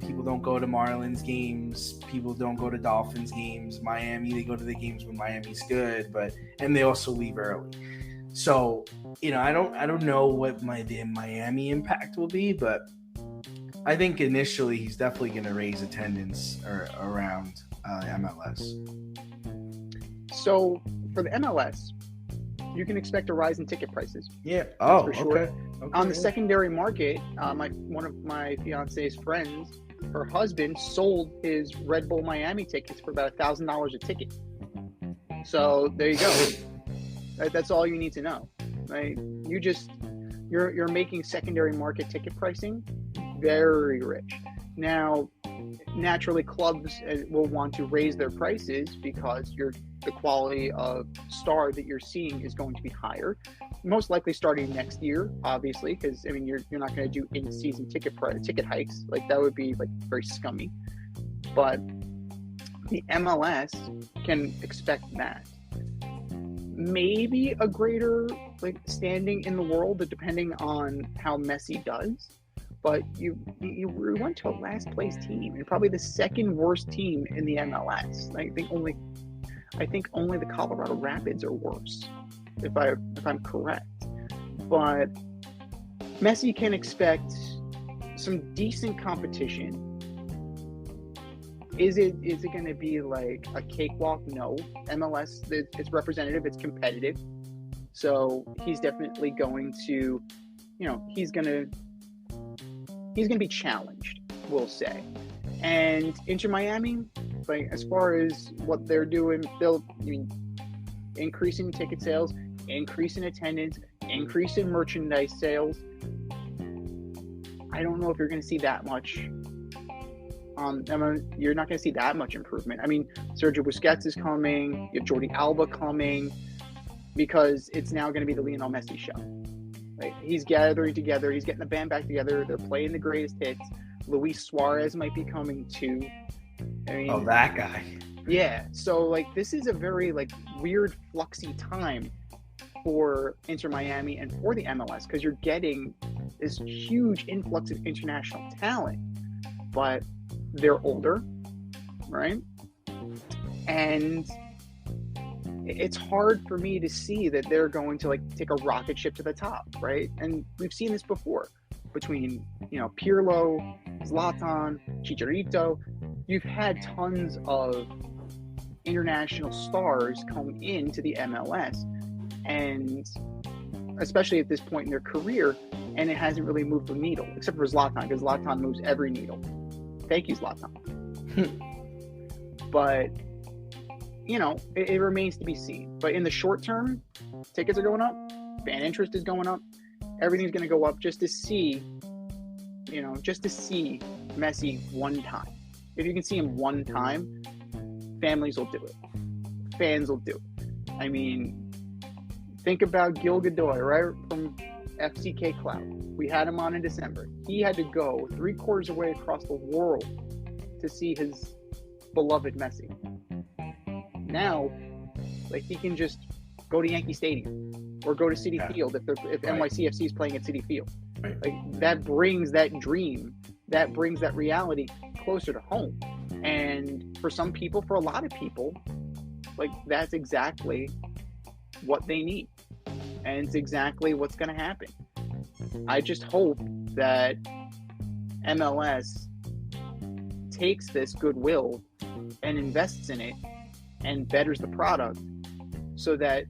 People don't go to Marlins games. People don't go to Dolphins games. Miami, they go to the games when Miami's good, and they also leave early. So, I don't know what the Miami impact will be, but I think initially he's definitely going to raise attendance around MLS. So for the MLS, you can expect a rise in ticket prices. Yeah. Oh, for sure. Okay. On the secondary market, one of my fiance's friends, her husband sold his Red Bull Miami tickets for about $1,000 a ticket. So there you go. Right, that's all you need to know. Right? You're making secondary market ticket pricing very rich. Now, naturally, clubs will want to raise their prices because the quality of star that you're seeing is going to be higher. Most likely starting next year, obviously, because you're not going to do in-season ticket hikes. Like that would be like very scummy. But the MLS can expect that. Maybe a greater standing in the world, depending on how Messi does. But you went to a last place team. You're probably the second worst team in the MLS. I think only the Colorado Rapids are worse, if I'm correct. But Messi can expect some decent competition. Is it going to be like a cakewalk? No. MLS, it's representative, it's competitive. So he's definitely going to, he's going to be challenged, we'll say. And Inter Miami, as far as what they're doing, increasing ticket sales, increase in attendance, increase in merchandise sales. I don't know if you're going to see that much. You're not going to see that much improvement. Sergio Busquets is coming. You have Jordi Alba coming, because it's now going to be the Lionel Messi show. Right? He's gathering together. He's getting the band back together. They're playing the greatest hits. Luis Suarez might be coming too. That guy. Yeah. So this is a very weird fluxy time for Inter Miami and for the MLS, because you're getting this huge influx of international talent, but they're older, right? And it's hard for me to see that they're going to take a rocket ship to the top, right? And we've seen this before between Pirlo, Zlatan, Chicharito. You've had tons of international stars come into the MLS, and especially at this point in their career, and it hasn't really moved the needle, except for Zlatan, because Zlatan moves every needle. Thank you, Zlatan. But it remains to be seen. But in the short term, tickets are going up, fan interest is going up, everything's going to go up just to see Messi one time. If you can see him one time, families will do it. Fans will do it. Think about Gil Godoy, right, from FCK Cloud. We had him on in December. He had to go 3/4 away across the world to see his beloved Messi. Now, he can just go to Yankee Stadium or go to Citi Field if NYCFC is playing at Citi Field. Right. That brings that dream, that brings that reality closer to home. And for some people, for a lot of people, that's exactly what they need. And it's exactly what's going to happen. I just hope that MLS takes this goodwill and invests in it and betters the product so that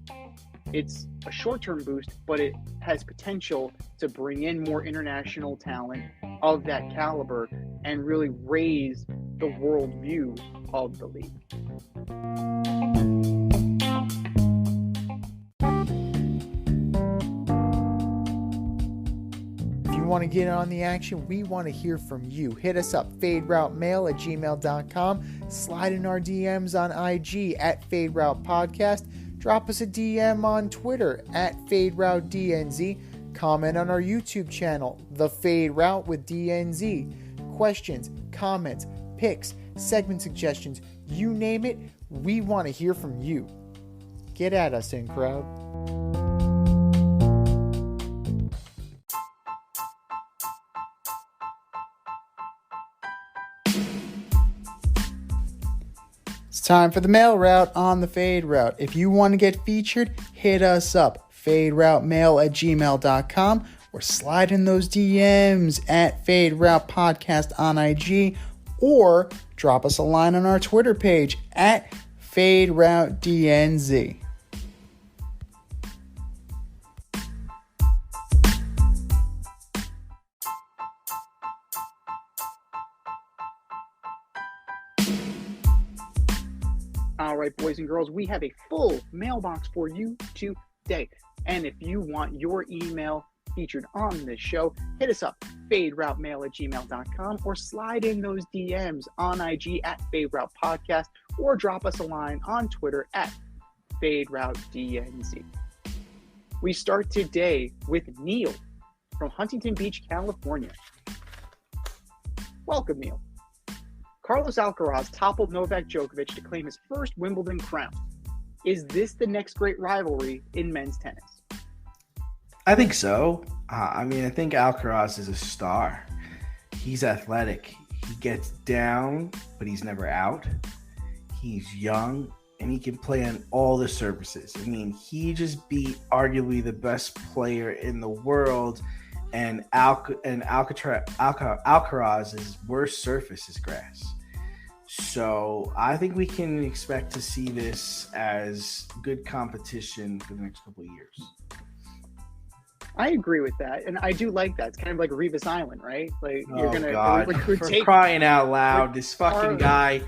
it's a short-term boost, but it has potential to bring in more international talent of that caliber and really raise the world view of the league. Want to get on the action, we want to hear from you. Hit us up, faderoutemail@gmail.com. Slide in our DMs on IG at FadeRoutePodcast. Drop us a DM on Twitter at FadeRouteDNZ. Comment on our YouTube channel, The Fade Route with DNZ. Questions, comments, picks, segment suggestions, you name it, we want to hear from you. Get at us, in crowd. Time for the mail route on the Fade Route. If you want to get featured, hit us up, faderoutemail@gmail.com, or slide in those DMs at Fade Route Podcast on IG, or drop us a line on our Twitter page at Fade Route DNZ. All right, boys and girls, we have a full mailbox for you today. And if you want your email featured on this show, hit us up, faderoutemail@gmail.com, or slide in those DMs on IG at FadeRoutePodcast, or drop us a line on Twitter at FadeRouteDNZ. We start today with Neil from Huntington Beach, California. Welcome, Neil. Carlos Alcaraz toppled Novak Djokovic to claim his first Wimbledon crown. Is this the next great rivalry in men's tennis? I think so. I think Alcaraz is a star. He's athletic. He gets down, but he's never out. He's young, and he can play on all the surfaces. He just beat arguably the best player in the world, and Alcaraz's worst surface is grass. So I think we can expect to see this as good competition for the next couple of years. I agree with that, and I do like that. It's kind of like Revis Island, right? Like you're gonna for crying out loud, this fucking guy.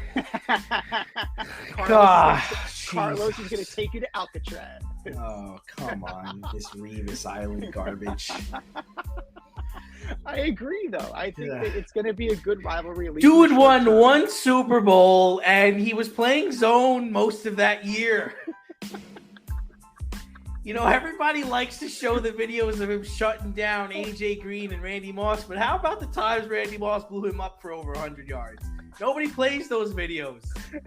Carlos is gonna take you to Alcatraz. Oh, come on, this Revis Island garbage. I agree, though. I think that it's going to be a good rivalry. Dude won one Super Bowl, and he was playing zone most of that year. Everybody likes to show the videos of him shutting down AJ Green and Randy Moss, but how about the times Randy Moss blew him up for over 100 yards? Nobody plays those videos. This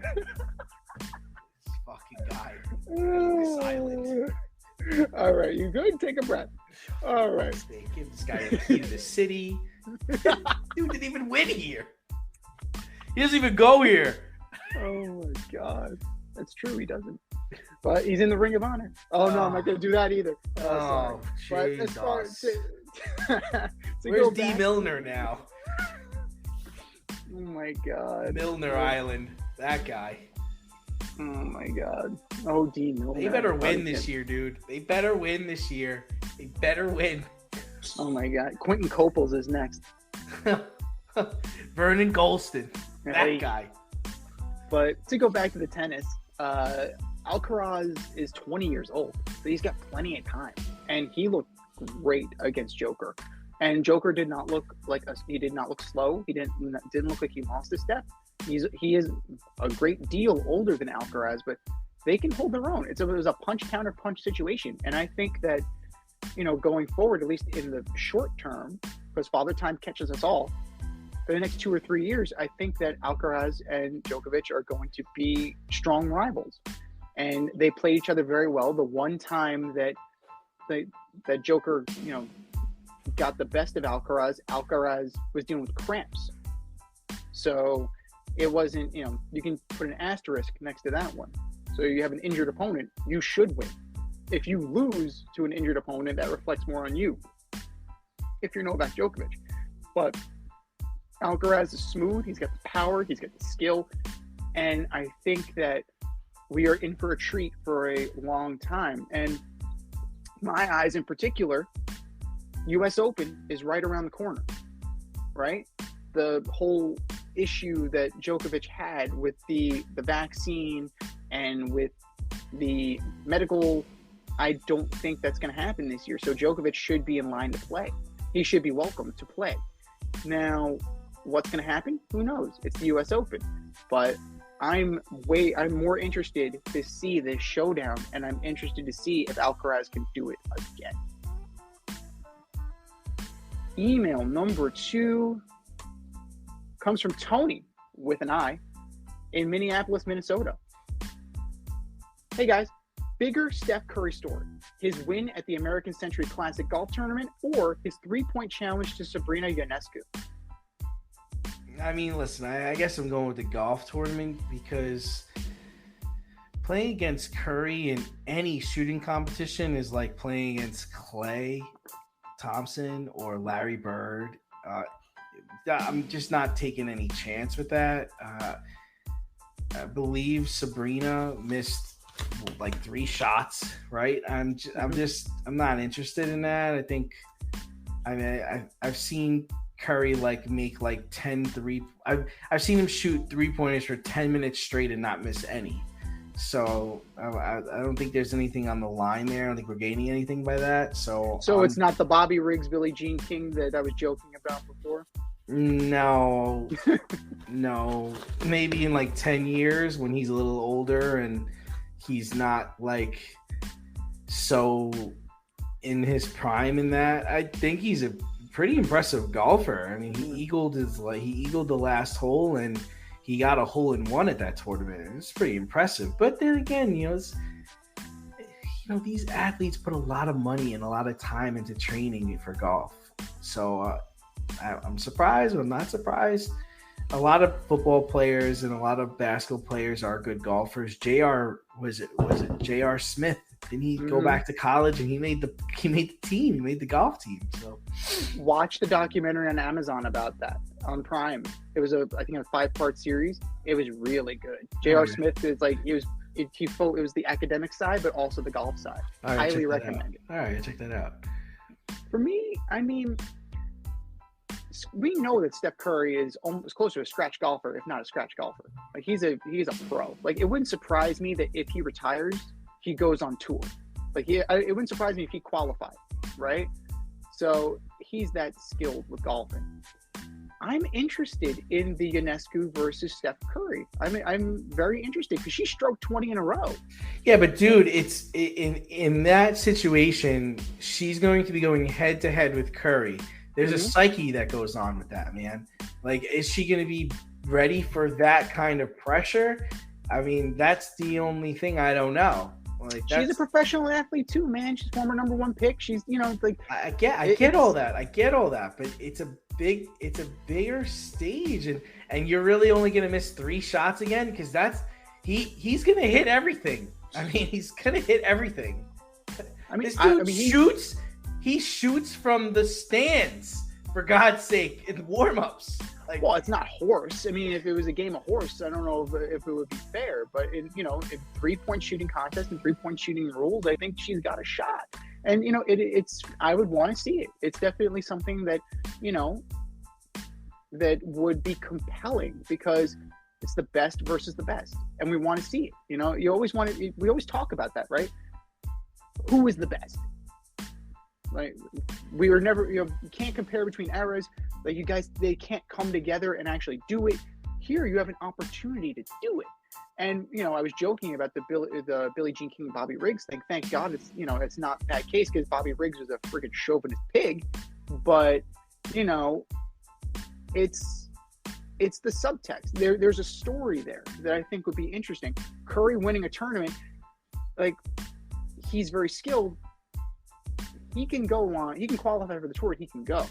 fucking guy. Silent. All right, you good? Take a breath. All right. Give this guy the key to the city. Dude didn't even win here. He doesn't even go here. Oh my God. That's true. He doesn't. But he's in the Ring of Honor. Oh, no, I'm not going to do that either. Oh, Jesus. Where's D. Milner now? Oh my God. Milner Island. That guy. Oh my God. Oh, D. Milner. They better win this year, dude. They better win this year. They better win. Oh my God. Quentin Copels is next. Vernon Golston. That guy. But to go back to the tennis, Alcaraz is 20 years old, so he's got plenty of time. And he looked great against Joker. And Joker did not look he did not look slow. He didn't look like he lost a step. He is a great deal older than Alcaraz, but they can hold their own. It was a punch counter punch situation, and I think that going forward, at least in the short term, because Father Time catches us all, for the next 2 or 3 years, I think that Alcaraz and Djokovic are going to be strong rivals, and they play each other very well. The one time that Joker got the best of Alcaraz was dealing with cramps. So it wasn't, you can put an asterisk next to that one. So you have an injured opponent, you should win. If you lose to an injured opponent, that reflects more on you. If you're Novak Djokovic. But Alcaraz is smooth, he's got the power, he's got the skill. And I think that we are in for a treat for a long time. And my eyes in particular, US Open is right around the corner, right? The whole issue that Djokovic had with the vaccine and with the medical, I don't think that's going to happen this year. So Djokovic should be in line to play. He should be welcome to play. Now, what's going to happen? Who knows? It's the US Open. But I'm more interested to see this showdown, and I'm interested to see if Alcaraz can do it again. Email number 2 comes from Tony with an I in Minneapolis, Minnesota. Hey guys, bigger Steph Curry story: his win at the American Century Classic Golf Tournament or his 3-point challenge to Sabrina Ionescu? I mean, listen, I guess I'm going with the golf tournament because playing against Curry in any shooting competition is like playing against Klay Thompson or Larry Bird. I'm just not taking any chance with that. I believe Sabrina missed like 3 shots, right? I'm not interested in that. I've seen Curry make 10 I've seen him shoot 3-pointers for 10 minutes straight and not miss any. So I don't think there's anything on the line there. I don't think we're gaining anything by that. So it's not the Bobby Riggs, Billie Jean King that I was joking about before? No. No. Maybe in 10 years when he's a little older and he's not so in his prime in that. I think he's a pretty impressive golfer. I mean, he eagled the last hole and he got a hole in one at that tournament. It's pretty impressive. But then again, these athletes put a lot of money and a lot of time into training for golf. So I'm surprised, but I'm not surprised. A lot of football players and a lot of basketball players are good golfers. Was it J.R. Smith? Didn't he go back to college and he made the team? He made the golf team. So watch the documentary on Amazon about that on Prime. It was I think a 5-part series. It was really good. J.R. Smith is it was the academic side, but also the golf side. Right, highly recommend it. All right, check that out. For me, I mean, we know that Steph Curry is almost closer to a scratch golfer, if not a scratch golfer. He's a pro. It wouldn't surprise me that if he retires, he goes on tour. It wouldn't surprise me if he qualified, right? So he's that skilled with golfing. I'm interested in the Ionescu versus Steph Curry. I'm very interested because she stroked 20 in a row. Yeah, but dude, it's in that situation, she's going to be going head to head with Curry. There's a psyche that goes on with that, man. Is she going to be ready for that kind of pressure? I mean, that's the only thing I don't know. She's a professional athlete too, man. She's former number 1 pick. She's, I get all that. I get all that, but it's a bigger stage, and you're really only going to miss 3 shots again because he's going to hit everything. I mean, he's going to hit everything. I mean, this dude shoots. He shoots from the stands, for God's sake, in warm-ups. Well, it's not horse. I mean, if it was a game of horse, I don't know if it would be fair. But in 3-point shooting contest and 3-point shooting rules, I think she's got a shot. And it's I would want to see it. It's definitely something that that would be compelling because it's the best versus the best, and we want to see it. You always want to. We always talk about that, right? Who is the best? We were never, you can't compare between eras. You guys, they can't come together and actually do it. Here, you have an opportunity to do it. And I was joking about the Billie Jean King Bobby Riggs thing. Thank God it's not that case because Bobby Riggs was a freaking chauvinist pig. But it's the subtext. There's a story there that I think would be interesting. Curry winning a tournament, he's very skilled. He can go on. He can qualify for the tour. He can go.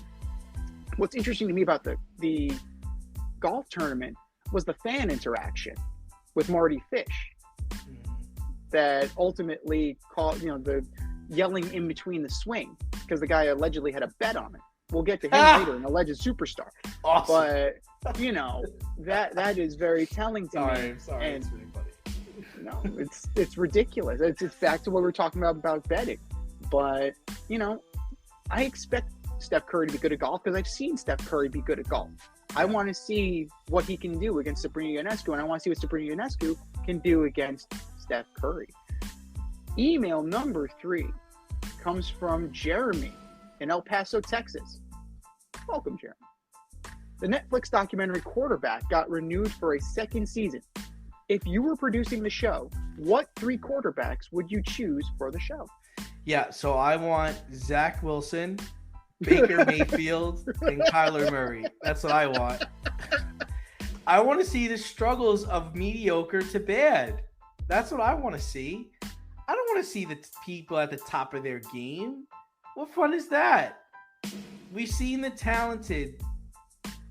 What's interesting to me about the golf tournament was the fan interaction with Marty Fish that ultimately caused, the yelling in between the swing because the guy allegedly had a bet on it. We'll get to him later, an alleged superstar. Awesome. But that is very telling to me. Sorry, it's really funny. No, it's ridiculous. It's back to what we were talking about betting. But, I expect Steph Curry to be good at golf because I've seen Steph Curry be good at golf. I want to see what he can do against Sabrina Ionescu, and I want to see what Sabrina Ionescu can do against Steph Curry. Email number 3 comes from Jeremy in El Paso, Texas. Welcome, Jeremy. The Netflix documentary Quarterback got renewed for a second season. If you were producing the show, what 3 quarterbacks would you choose for the show? Yeah, so I want Zach Wilson, Baker Mayfield, and Kyler Murray. That's what I want. I want to see the struggles of mediocre to bad. That's what I want to see. I don't want to see the people at the top of their game. What fun is that? We've seen the talented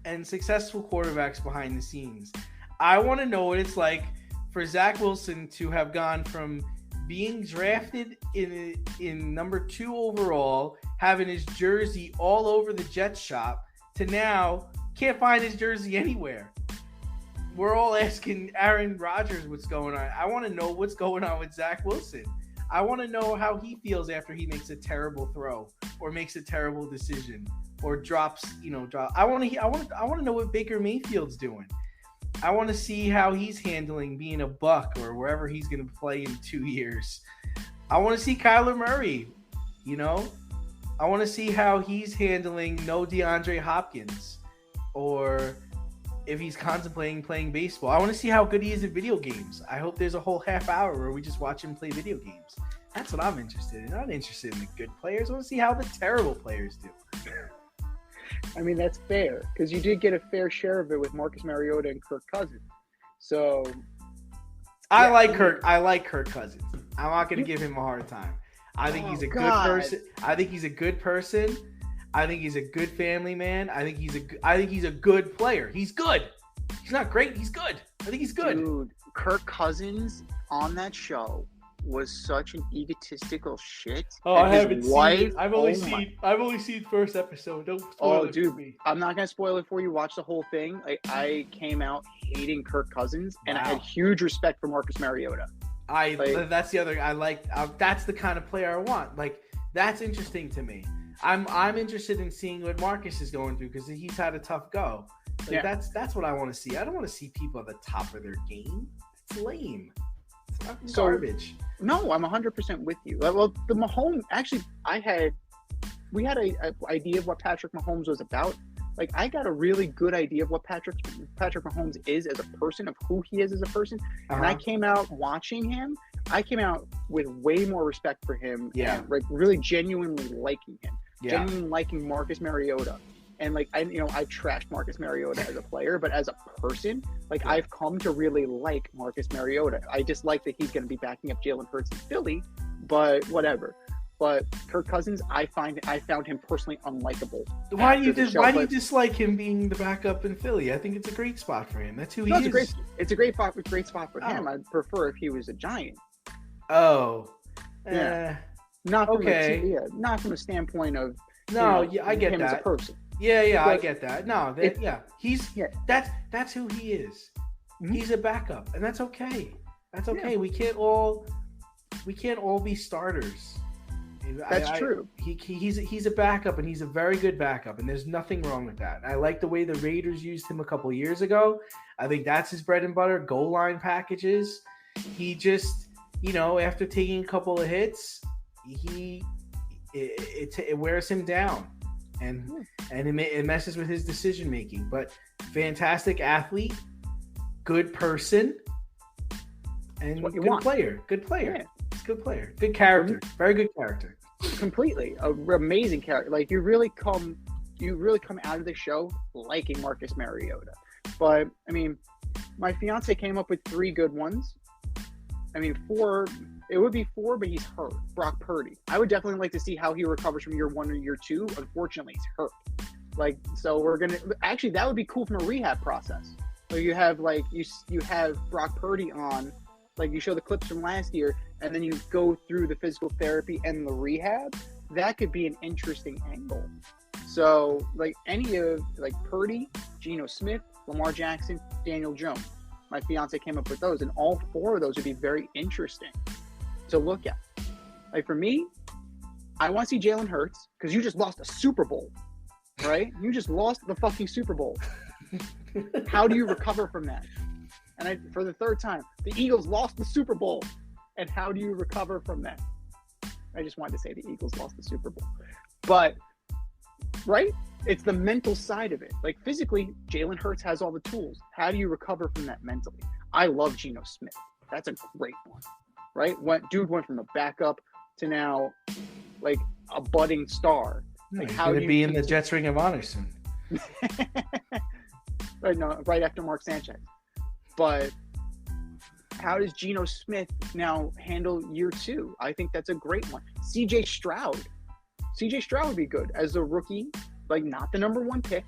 and successful quarterbacks behind the scenes. I want to know what it's like for Zach Wilson to have gone from being drafted in number 2 overall, having his jersey all over the Jets shop, to now can't find his jersey anywhere. We're all asking Aaron Rodgers what's going on. I want to know what's going on with Zach Wilson. I want to know how he feels after he makes a terrible throw or makes a terrible decision or drops. I want to know what Baker Mayfield's doing. I want to see how he's handling being a Buck or wherever he's going to play in 2 years. I want to see Kyler Murray. I want to see how he's handling no DeAndre Hopkins, or if he's contemplating playing baseball. I want to see how good he is at video games. I hope there's a whole half hour where we just watch him play video games. That's what I'm interested in. I'm not interested in the good players. I want to see how the terrible players do. I mean, that's fair, because you did get a fair share of it with Marcus Mariota and Kirk Cousins. So I like Kirk Cousins. I'm not going to give him a hard time. I think he's a good person. I think he's a good person. I think he's a good family man. I think he's a good player. He's good. He's not great. He's good. I think he's good. Dude, Kirk Cousins on that show was such an egotistical shit. Oh, I haven't seen it. I've only seen first episode. Don't spoil it for me. I'm not gonna spoil it for you. Watch the whole thing. I came out hating Kirk Cousins, and I had huge respect for Marcus Mariota. That's the other. That's the kind of player I want. Like, that's interesting to me. I'm interested in seeing what Marcus is going through because he's had a tough go. That's what I want to see. I don't want to see people at the top of their game. It's lame. It's fucking garbage. No, I'm 100% with you. Well, the Mahomes, actually, we had an idea of what Patrick Mahomes was about. Like, I got a really good idea of what Patrick Mahomes is as a person, of who he is as a person. And I came out watching him. I came out with way more respect for him. Yeah. And, like, really genuinely liking him. Yeah. Genuinely liking Marcus Mariota. And, like, I've trashed Marcus Mariota as a player, but as a person, like, I've come to really like Marcus Mariota. I just like that he's going to be backing up Jalen Hurts in Philly, but whatever. But Kirk Cousins, I found him personally unlikable. Why do you dislike him being the backup in Philly? I think it's a great spot for him. That's who he is. It's a great spot for him. I'd prefer if he was a Giant. Oh. Yeah. Not from a standpoint of I get him that. As a person. Yeah, I get that. No, that's who he is. Mm-hmm. He's a backup, and that's okay. That's okay. Yeah. We can't all be starters. That's true. He's a backup, and he's a very good backup, and there's nothing wrong with that. I like the way the Raiders used him a couple years ago. I think that's his bread and butter. Goal line packages. He just, after taking a couple of hits, it wears him down. And it messes with his decision making. But fantastic athlete, good person, and good player. Good player. Yeah. It's a good player. Good character. Very good character. Completely. Amazing character. Like, you really come out of the show liking Marcus Mariota. But I mean, my fiance came up with 3 good ones. I mean, 4. It would be 4, but he's hurt. Brock Purdy. I would definitely like to see how he recovers from year 1 or year 2. Unfortunately, he's hurt. Like, so we're gonna actually, that would be cool from a rehab process. So you have you have Brock Purdy on, like, you show the clips from last year, and then you go through the physical therapy and the rehab. That could be an interesting angle. So, like, any of, like, Purdy, Geno Smith, Lamar Jackson, Daniel Jones. My fiance came up with those, and all 4 of those would be very interesting to look at. Like for me, I want to see Jalen Hurts because you just lost a Super Bowl, right? You just lost the fucking Super Bowl. How do you recover from that? And for the 3rd time, the Eagles lost the Super Bowl, and how do you recover from that? I just wanted to say the Eagles lost the Super Bowl, but right? It's the mental side of it. Like physically, Jalen Hurts has all the tools. How do you recover from that mentally? I love Geno Smith. That's a great one, right? Dude went from a backup to now like a budding star. No, like he's how going do to you be in the Jets Ring of Honor soon. right after Mark Sanchez. But how does Geno Smith now handle year 2? I think that's a great one. CJ Stroud would be good as a rookie, like not the number 1 pick,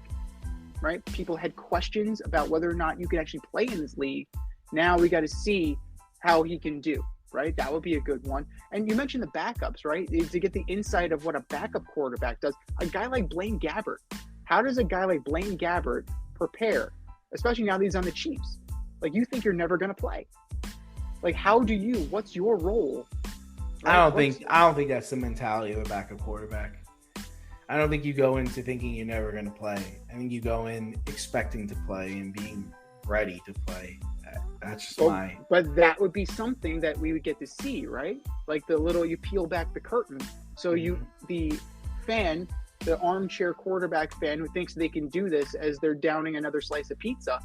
right? People had questions about whether or not you can actually play in this league. Now we got to see how he can do, right? That would be a good one. And you mentioned the backups, right? To get the insight of what a backup quarterback does. A guy like Blaine Gabbert. How does a guy like Blaine Gabbert prepare, especially now that he's on the Chiefs? Like you think you're never going to play. Like what's your role? Right? I don't think that's the mentality of a backup quarterback. I don't think you go into thinking you're never going to play. I think you go in expecting to play and being ready to play. That's just But that would be something that we would get to see, right? Like you peel back the curtain. So the fan, the armchair quarterback fan who thinks they can do this as they're downing another slice of pizza,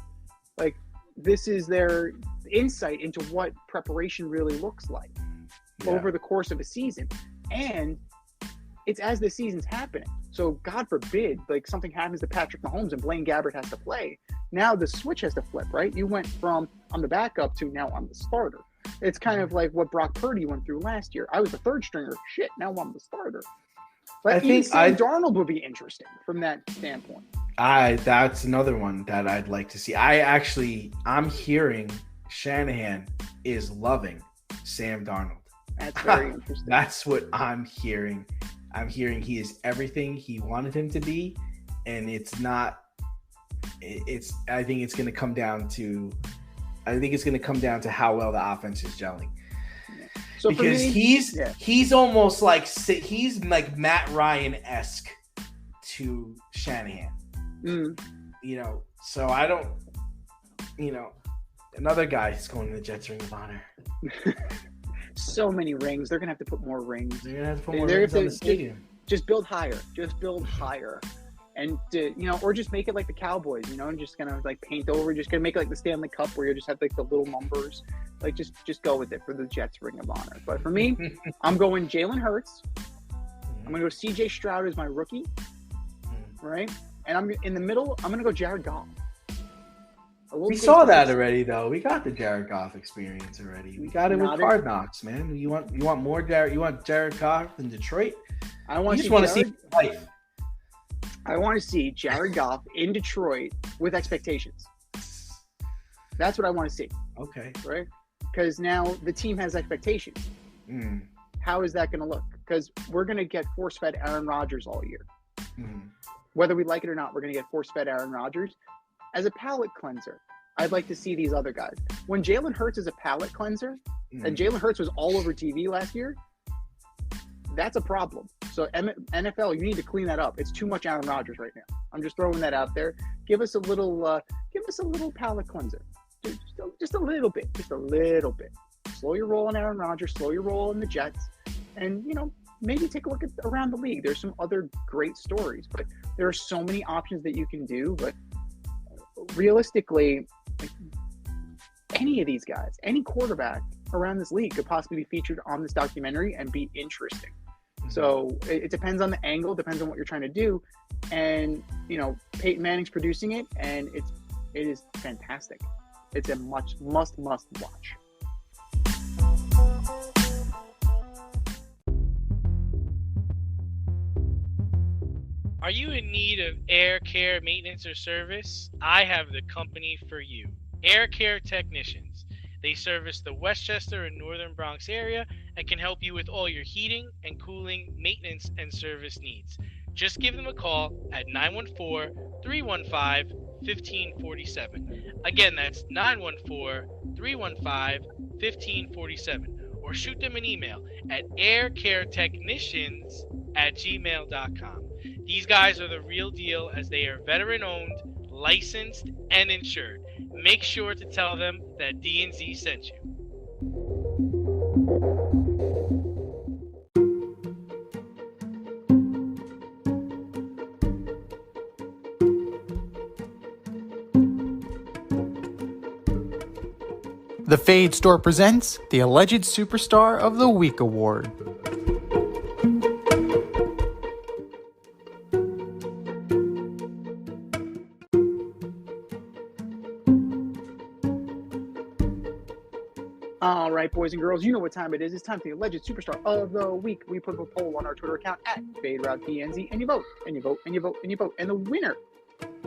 like this is their insight into what preparation really looks like over the course of a season. And it's as the season's happening. So God forbid, like something happens to Patrick Mahomes and Blaine Gabbert has to play. Now the switch has to flip, right? You went from I'm the backup to now I'm the starter. It's kind of like what Brock Purdy went through last year. I was the 3rd stringer. Shit, now I'm the starter. But I think Sam Darnold would be interesting from that standpoint. That's another one that I'd like to see. I'm hearing Shanahan is loving Sam Darnold. That's very interesting. That's what I'm hearing. I'm hearing he is everything he wanted him to be, and it's not. I think it's going to come down to how well the offense is gelling. Yeah. So because he's almost like he's like Matt Ryan-esque to Shanahan. So I don't. Another guy is going to the Jets Ring of Honor. So many rings. They're gonna have to put more rings. They're gonna have to put more rings on the stadium. Just build higher. And or just make it like the Cowboys, and just gonna like paint over. Just gonna make it like the Stanley Cup where you just have like the little numbers. Like just go with it for the Jets Ring of Honor. But for me, I'm going Jalen Hurts. I'm gonna go CJ Stroud as my rookie, right? And I'm in the middle. I'm gonna go Jared Goff. We saw that already, though. We got the Jared Goff experience already. We got it with Hard Knocks, man. You want more Jared? You want Jared Goff in Detroit? I just want to see life. I want to see Jared Goff in Detroit with expectations. That's what I want to see. Okay. Right? Because now the team has expectations. How is that going to look? Because we're going to get force-fed Aaron Rodgers all year. Whether we like it or not, we're going to get force-fed Aaron Rodgers. As a palate cleanser, I'd like to see these other guys. When Jalen Hurts is a palate cleanser, and Jalen Hurts was all over TV last year, that's a problem. So NFL, you need to clean that up. It's too much Aaron Rodgers right now. I'm just throwing that out there. Give us a little palate cleanser. Just a little bit. Slow your roll on Aaron Rodgers. Slow your roll on the Jets. And, maybe take a look at around the league. There's some other great stories, but there are so many options that you can do. But realistically, any of these guys, any quarterback around this league could possibly be featured on this documentary and be interesting. So it depends on the angle, depends on what you're trying to do. And, Peyton Manning's producing it, and it is fantastic. It's a must watch. Are you in need of air care maintenance or service? I have the company for you. Air Care Technicians. They service the Westchester and Northern Bronx area and can help you with all your heating and cooling, maintenance, and service needs. Just give them a call at 914-315-5555 914-315-1547. Again, that's 914-315-1547. Or shoot them an email at aircaretechnicians@gmail.com. These guys are the real deal, as they are veteran-owned, licensed, and insured. Make sure to tell them that D&Z sent you. The Fade Store presents the Alleged Superstar of the Week Award. All right, boys and girls, you know what time it is. It's time for the Alleged Superstar of the Week. We put up a poll on our Twitter account at FadeRouteDNZ, and you vote, and you vote, and you vote, and you vote. And the winner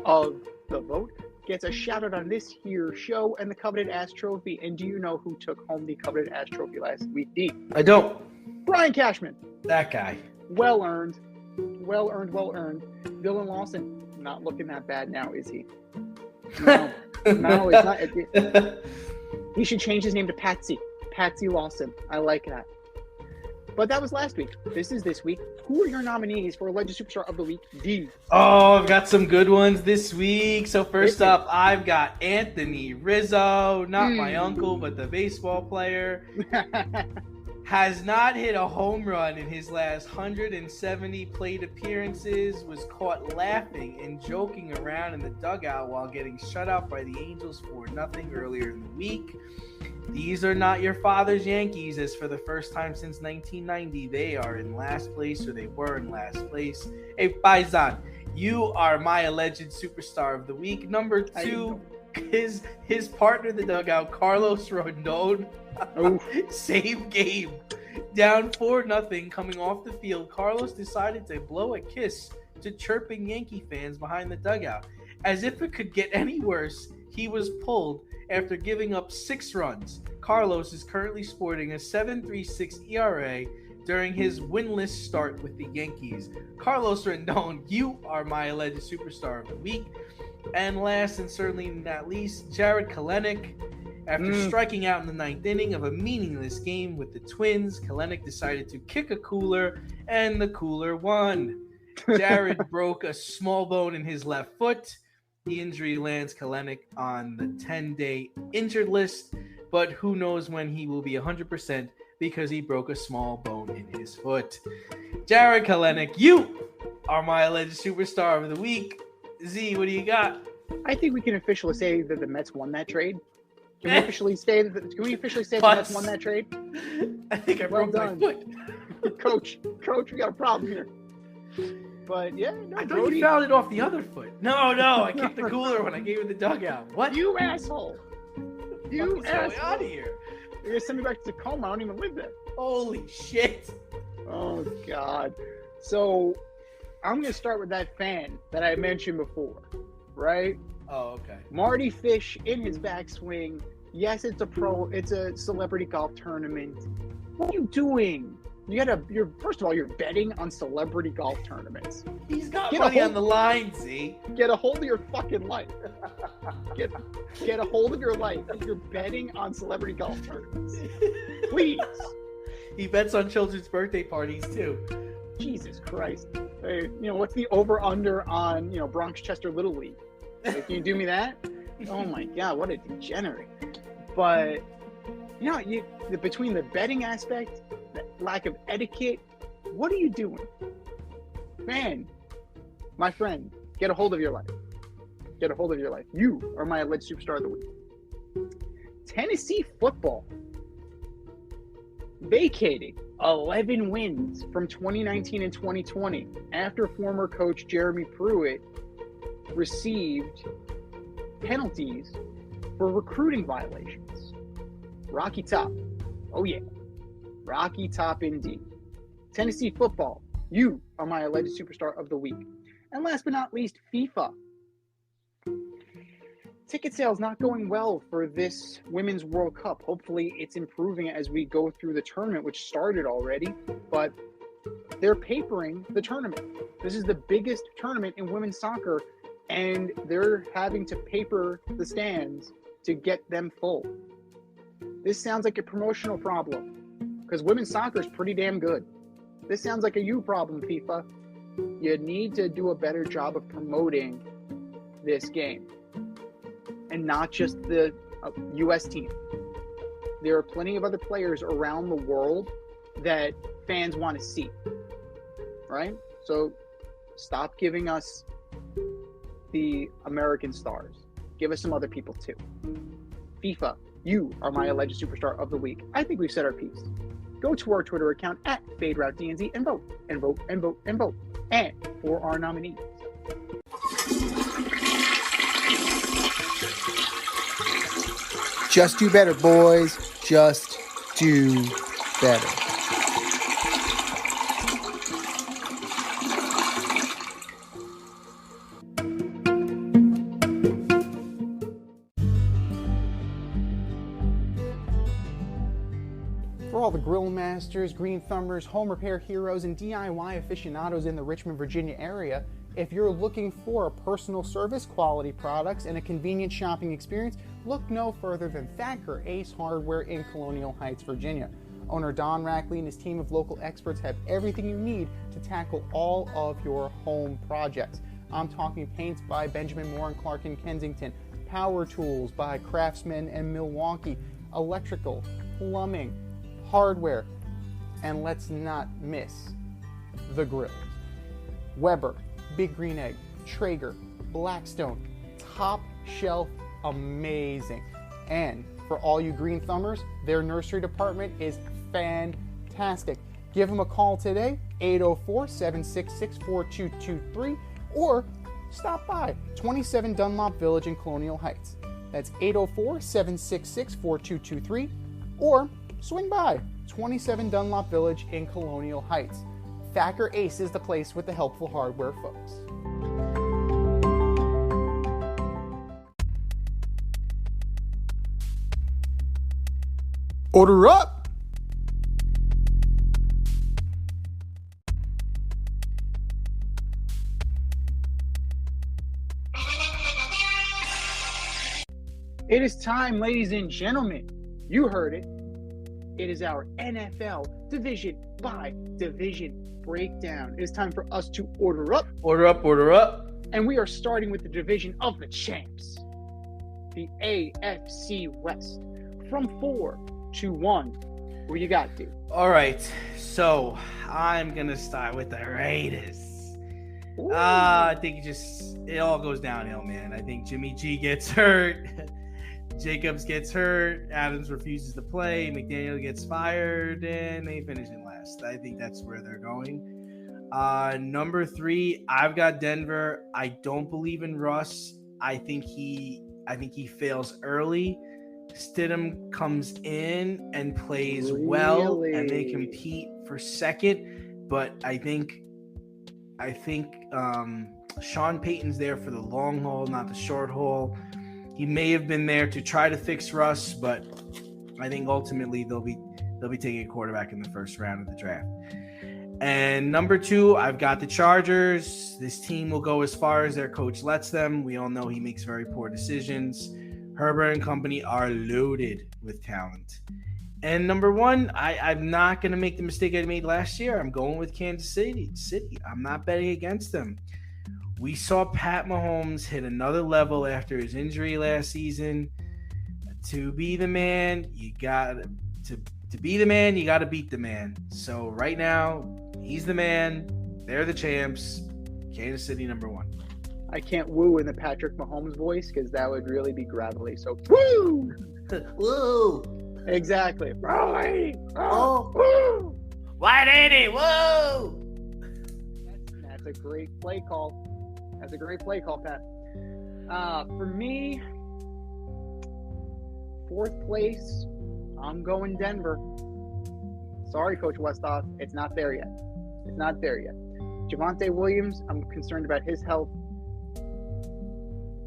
of the vote gets a shout out on this here show and the Coveted Ass Trophy. And do you know who took home the Coveted Ass Trophy last week, D? I don't. Brian Cashman. That guy. Well earned. Well earned, well earned. Dylan Lawson, not looking that bad now, is he? No, no, it's not. He should change his name to Patsy. Patsy Lawson. I like that. But that was last week. This is this week. Who are your nominees for Alleged Superstar of the Week, D? Oh, I've got some good ones this week. So first up, I've got Anthony Rizzo, not my uncle, but the baseball player. Has not hit a home run in his last 170 plate appearances, was caught laughing and joking around in the dugout while getting shut out by the Angels 4-0 earlier in the week. These are not your father's Yankees, as for the first time since 1990, they are in last place, or they were in last place. Hey, Paisan, you are my Alleged Superstar of the Week. Number 2, his partner in the dugout, Carlos Rodon. Same game. Down 4-0 coming off the field, Carlos decided to blow a kiss to chirping Yankee fans behind the dugout. As if it could get any worse, he was pulled after giving up 6 runs. Carlos is currently sporting a 7.36 ERA during his winless start with the Yankees. Carlos Rodon, you are my Alleged Superstar of the Week. And last and certainly not least, Jarred Kelenic. After striking out in the 9th inning of a meaningless game with the Twins, Kelenic decided to kick a cooler, and the cooler won. Jarred broke a small bone in his left foot. The injury lands Kelenic on the 10-day injured list, but who knows when he will be 100% because he broke a small bone in his foot. Jarred Kelenic, you are my Alleged Superstar of the Week. Z, what do you got? I think we can officially say that the Mets won that trade. Can we officially say that the Mets won that trade? I think I broke my foot. Coach, we got a problem here. But yeah, no, I thought you fouled it off the other foot. No, I kicked the cooler when I gave it the dugout. What? You asshole! You What's asshole! going on here? You're gonna send me back to Tacoma. I don't even live there. Holy shit! Oh God! So I'm gonna start with that fan that I mentioned before, right? Oh, okay. Marty Fish in his backswing. Yes, it's a celebrity golf tournament. What are you doing? First of all, you're betting on celebrity golf tournaments. He's got money on the line, Z. Get a hold of your fucking life. Get a hold of your life. You're betting on celebrity golf tournaments. Please. He bets on children's birthday parties too. Jesus Christ. Hey, what's the over/under on Bronx Chester Little League? Like, can you do me that? Oh my God, what a degenerate. But between the betting aspect, the lack of etiquette, what are you doing? Man, my friend, get a hold of your life. Get a hold of your life. You are my Alleged Superstar of the Week. Tennessee football vacating 11 wins from 2019 and 2020 after former coach Jeremy Pruitt received penalties for recruiting violations. Rocky Top. Oh yeah. Rocky Top indeed. Tennessee football. You are my Alleged Superstar of the Week. And last but not least, FIFA. Ticket sales not going well for this Women's World Cup. Hopefully it's improving as we go through the tournament, which started already, but they're papering the tournament. This is the biggest tournament in women's soccer and they're having to paper the stands to get them full. This sounds like a promotional problem because women's soccer is pretty damn good. This sounds like a you problem, FIFA. You need to do a better job of promoting this game and not just the U.S. team. There are plenty of other players around the world that fans want to see, right? So stop giving us the American stars. Give us some other people too. FIFA, you are my alleged superstar of the week. I think we've said our piece. Go to our Twitter account at FadeRouteDNZ and vote, and vote, and vote, and vote. And for our nominees. Just do better, boys. Just do better. For all the grill masters, green thumbers, home repair heroes, and DIY aficionados in the Richmond, Virginia area, if you're looking for a personal service, quality products, and a convenient shopping experience, look no further than Thacker Ace Hardware in Colonial Heights, Virginia. Owner Don Rackley and his team of local experts have everything you need to tackle all of your home projects. I'm talking paints by Benjamin Moore and Clark in Kensington, power tools by Craftsman and Milwaukee, electrical, plumbing, hardware, and let's not miss the grills. Weber, Big Green Egg, Traeger, Blackstone, top shelf, amazing. And for all you green thumbers, their nursery department is fantastic. Give them a call today, 804-766-4223, or stop by 27 Dunlop Village in Colonial Heights. That's 804-766-4223, or swing by 27 Dunlop Village in Colonial Heights. Thacker Ace is the place with the helpful hardware, folks. Order up! It is time, ladies and gentlemen. You heard it. It is our NFL division by division breakdown. It is time for us to order up. Order up, order up. And we are starting with the division of the champs, the AFC West. From 4 to 1. What you got, dude? All right, so I'm going to start with the Raiders. I think it all goes downhill, man. I think Jimmy G gets hurt. Jacobs gets hurt. Adams refuses to play. McDaniel gets fired, and they finish in last. I think that's where they're going. Number 3, I've got Denver. I don't believe in Russ. I think he fails early. Stidham comes in and plays well, and they compete for second. But I think Sean Payton's there for the long haul, not the short haul. He may have been there to try to fix Russ, but I think ultimately they'll be taking a quarterback in the first round of the draft. And number 2, I've got the Chargers. This team will go as far as their coach lets them. We all know he makes very poor decisions. Herbert and company are loaded with talent. And number 1, I'm not going to make the mistake I made last year. I'm going with Kansas City. I'm not betting against them. We saw Pat Mahomes hit another level after his injury last season. To be the man, you got to beat the man. So right now, he's the man. They're the champs. Kansas City number 1. I can't woo in the Patrick Mahomes voice because that would really be gravelly. So woo, woo, exactly. Woo, 180, woo. That's a great play call. That's a great play call, Pat. For me, 4th place, I'm going Denver. Sorry, Coach Westhoff. It's not there yet. Javonte Williams, I'm concerned about his health.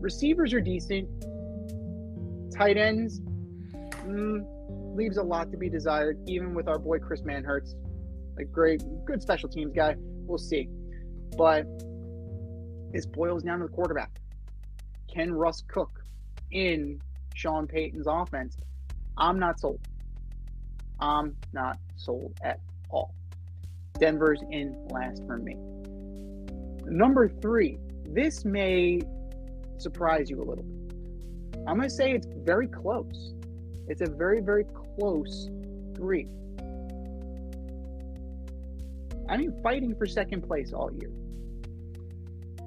Receivers are decent. Tight ends, leaves a lot to be desired, even with our boy Chris Manhertz. A good special teams guy. We'll see. But this boils down to the quarterback. can Russ cook in Sean Payton's offense? I'm not sold. I'm not sold at all. Denver's in last for me. Number 3, this may surprise you a little bit. I'm going to say it's very close. It's a very, very close 3. I mean, fighting for second place all year.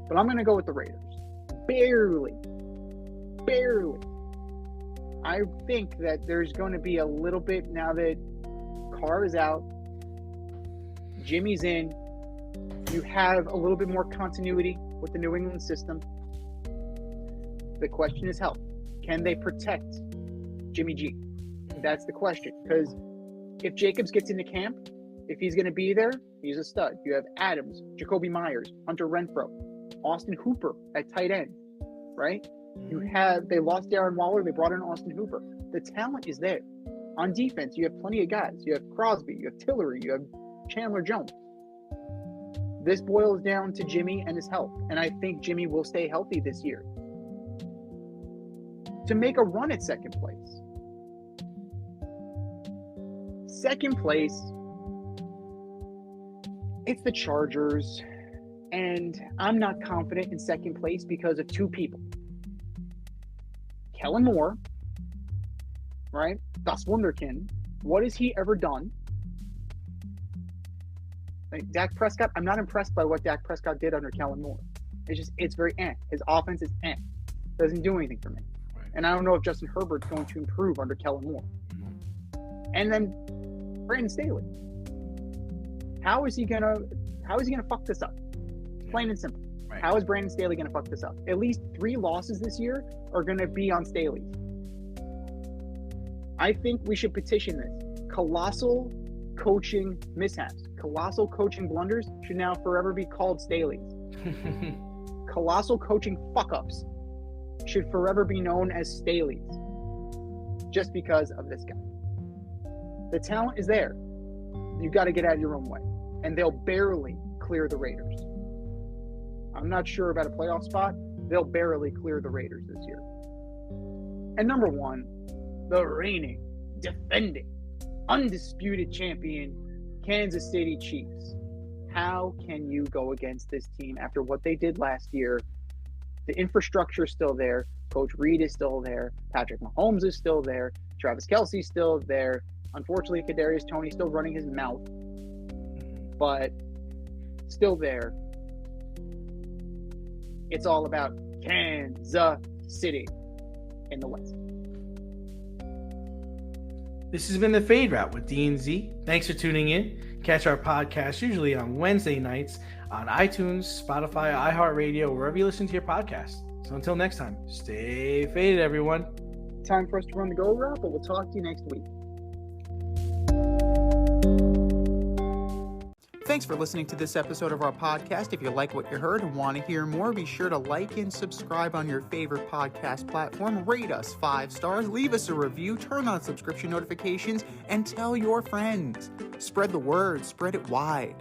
But I'm going to go with the Raiders. Barely. I think that there's going to be a little bit now that Carr is out, Jimmy's in, you have a little bit more continuity with the New England system. The question is health. Can they protect Jimmy G? That's the question. Because if Jacobs gets into camp, if he's going to be there, he's a stud. You have Adams, Jacoby Myers, Hunter Renfrow, Austin Hooper at tight end, right? They lost Darren Waller, they brought in Austin Hooper. The talent is there. On defense, you have plenty of guys. You have Crosby, you have Tillery, you have Chandler Jones. This boils down to Jimmy and his health. And I think Jimmy will stay healthy this year to make a run at second place. Second place, it's the Chargers. And I'm not confident in second place because of 2 people. Kellen Moore, right? Das Wunderkind. What has he ever done? Like Dak Prescott, I'm not impressed by what Dak Prescott did under Kellen Moore. It's very His offense is Doesn't do anything for me. Right. And I don't know if Justin Herbert's going to improve under Kellen Moore. Mm-hmm. And then Brandon Staley. How is he gonna fuck this up? Plain and simple. Right. How is Brandon Staley going to fuck this up? At least 3 losses this year are going to be on Staley. I think we should petition this. Colossal coaching mishaps, colossal coaching blunders should now forever be called Staley's. Colossal coaching fuck-ups should forever be known as Staley's. Just because of this guy. The talent is there. You've got to get out of your own way. And they'll barely clear the Raiders. I'm not sure about a playoff spot. They'll barely clear the Raiders this year. And number 1, the reigning, defending, undisputed champion, Kansas City Chiefs. How can you go against this team after what they did last year? The infrastructure is still there. Coach Reed is still there. Patrick Mahomes is still there. Travis Kelce's still there. Unfortunately, Kadarius Toney's still running his mouth. But still there. It's all about Kansas City in the West. This has been the Fade Route with D and Z. Thanks for tuning in. Catch our podcast usually on Wednesday nights on iTunes, Spotify, iHeartRadio, wherever you listen to your podcast. So until next time, stay faded, everyone. Time for us to run the go route, but we'll talk to you next week. Thanks for listening to this episode of our podcast. If you like what you heard and want to hear more, be sure to like and subscribe on your favorite podcast platform. Rate us 5 stars, leave us a review, turn on subscription notifications, and tell your friends. Spread the word, spread it wide.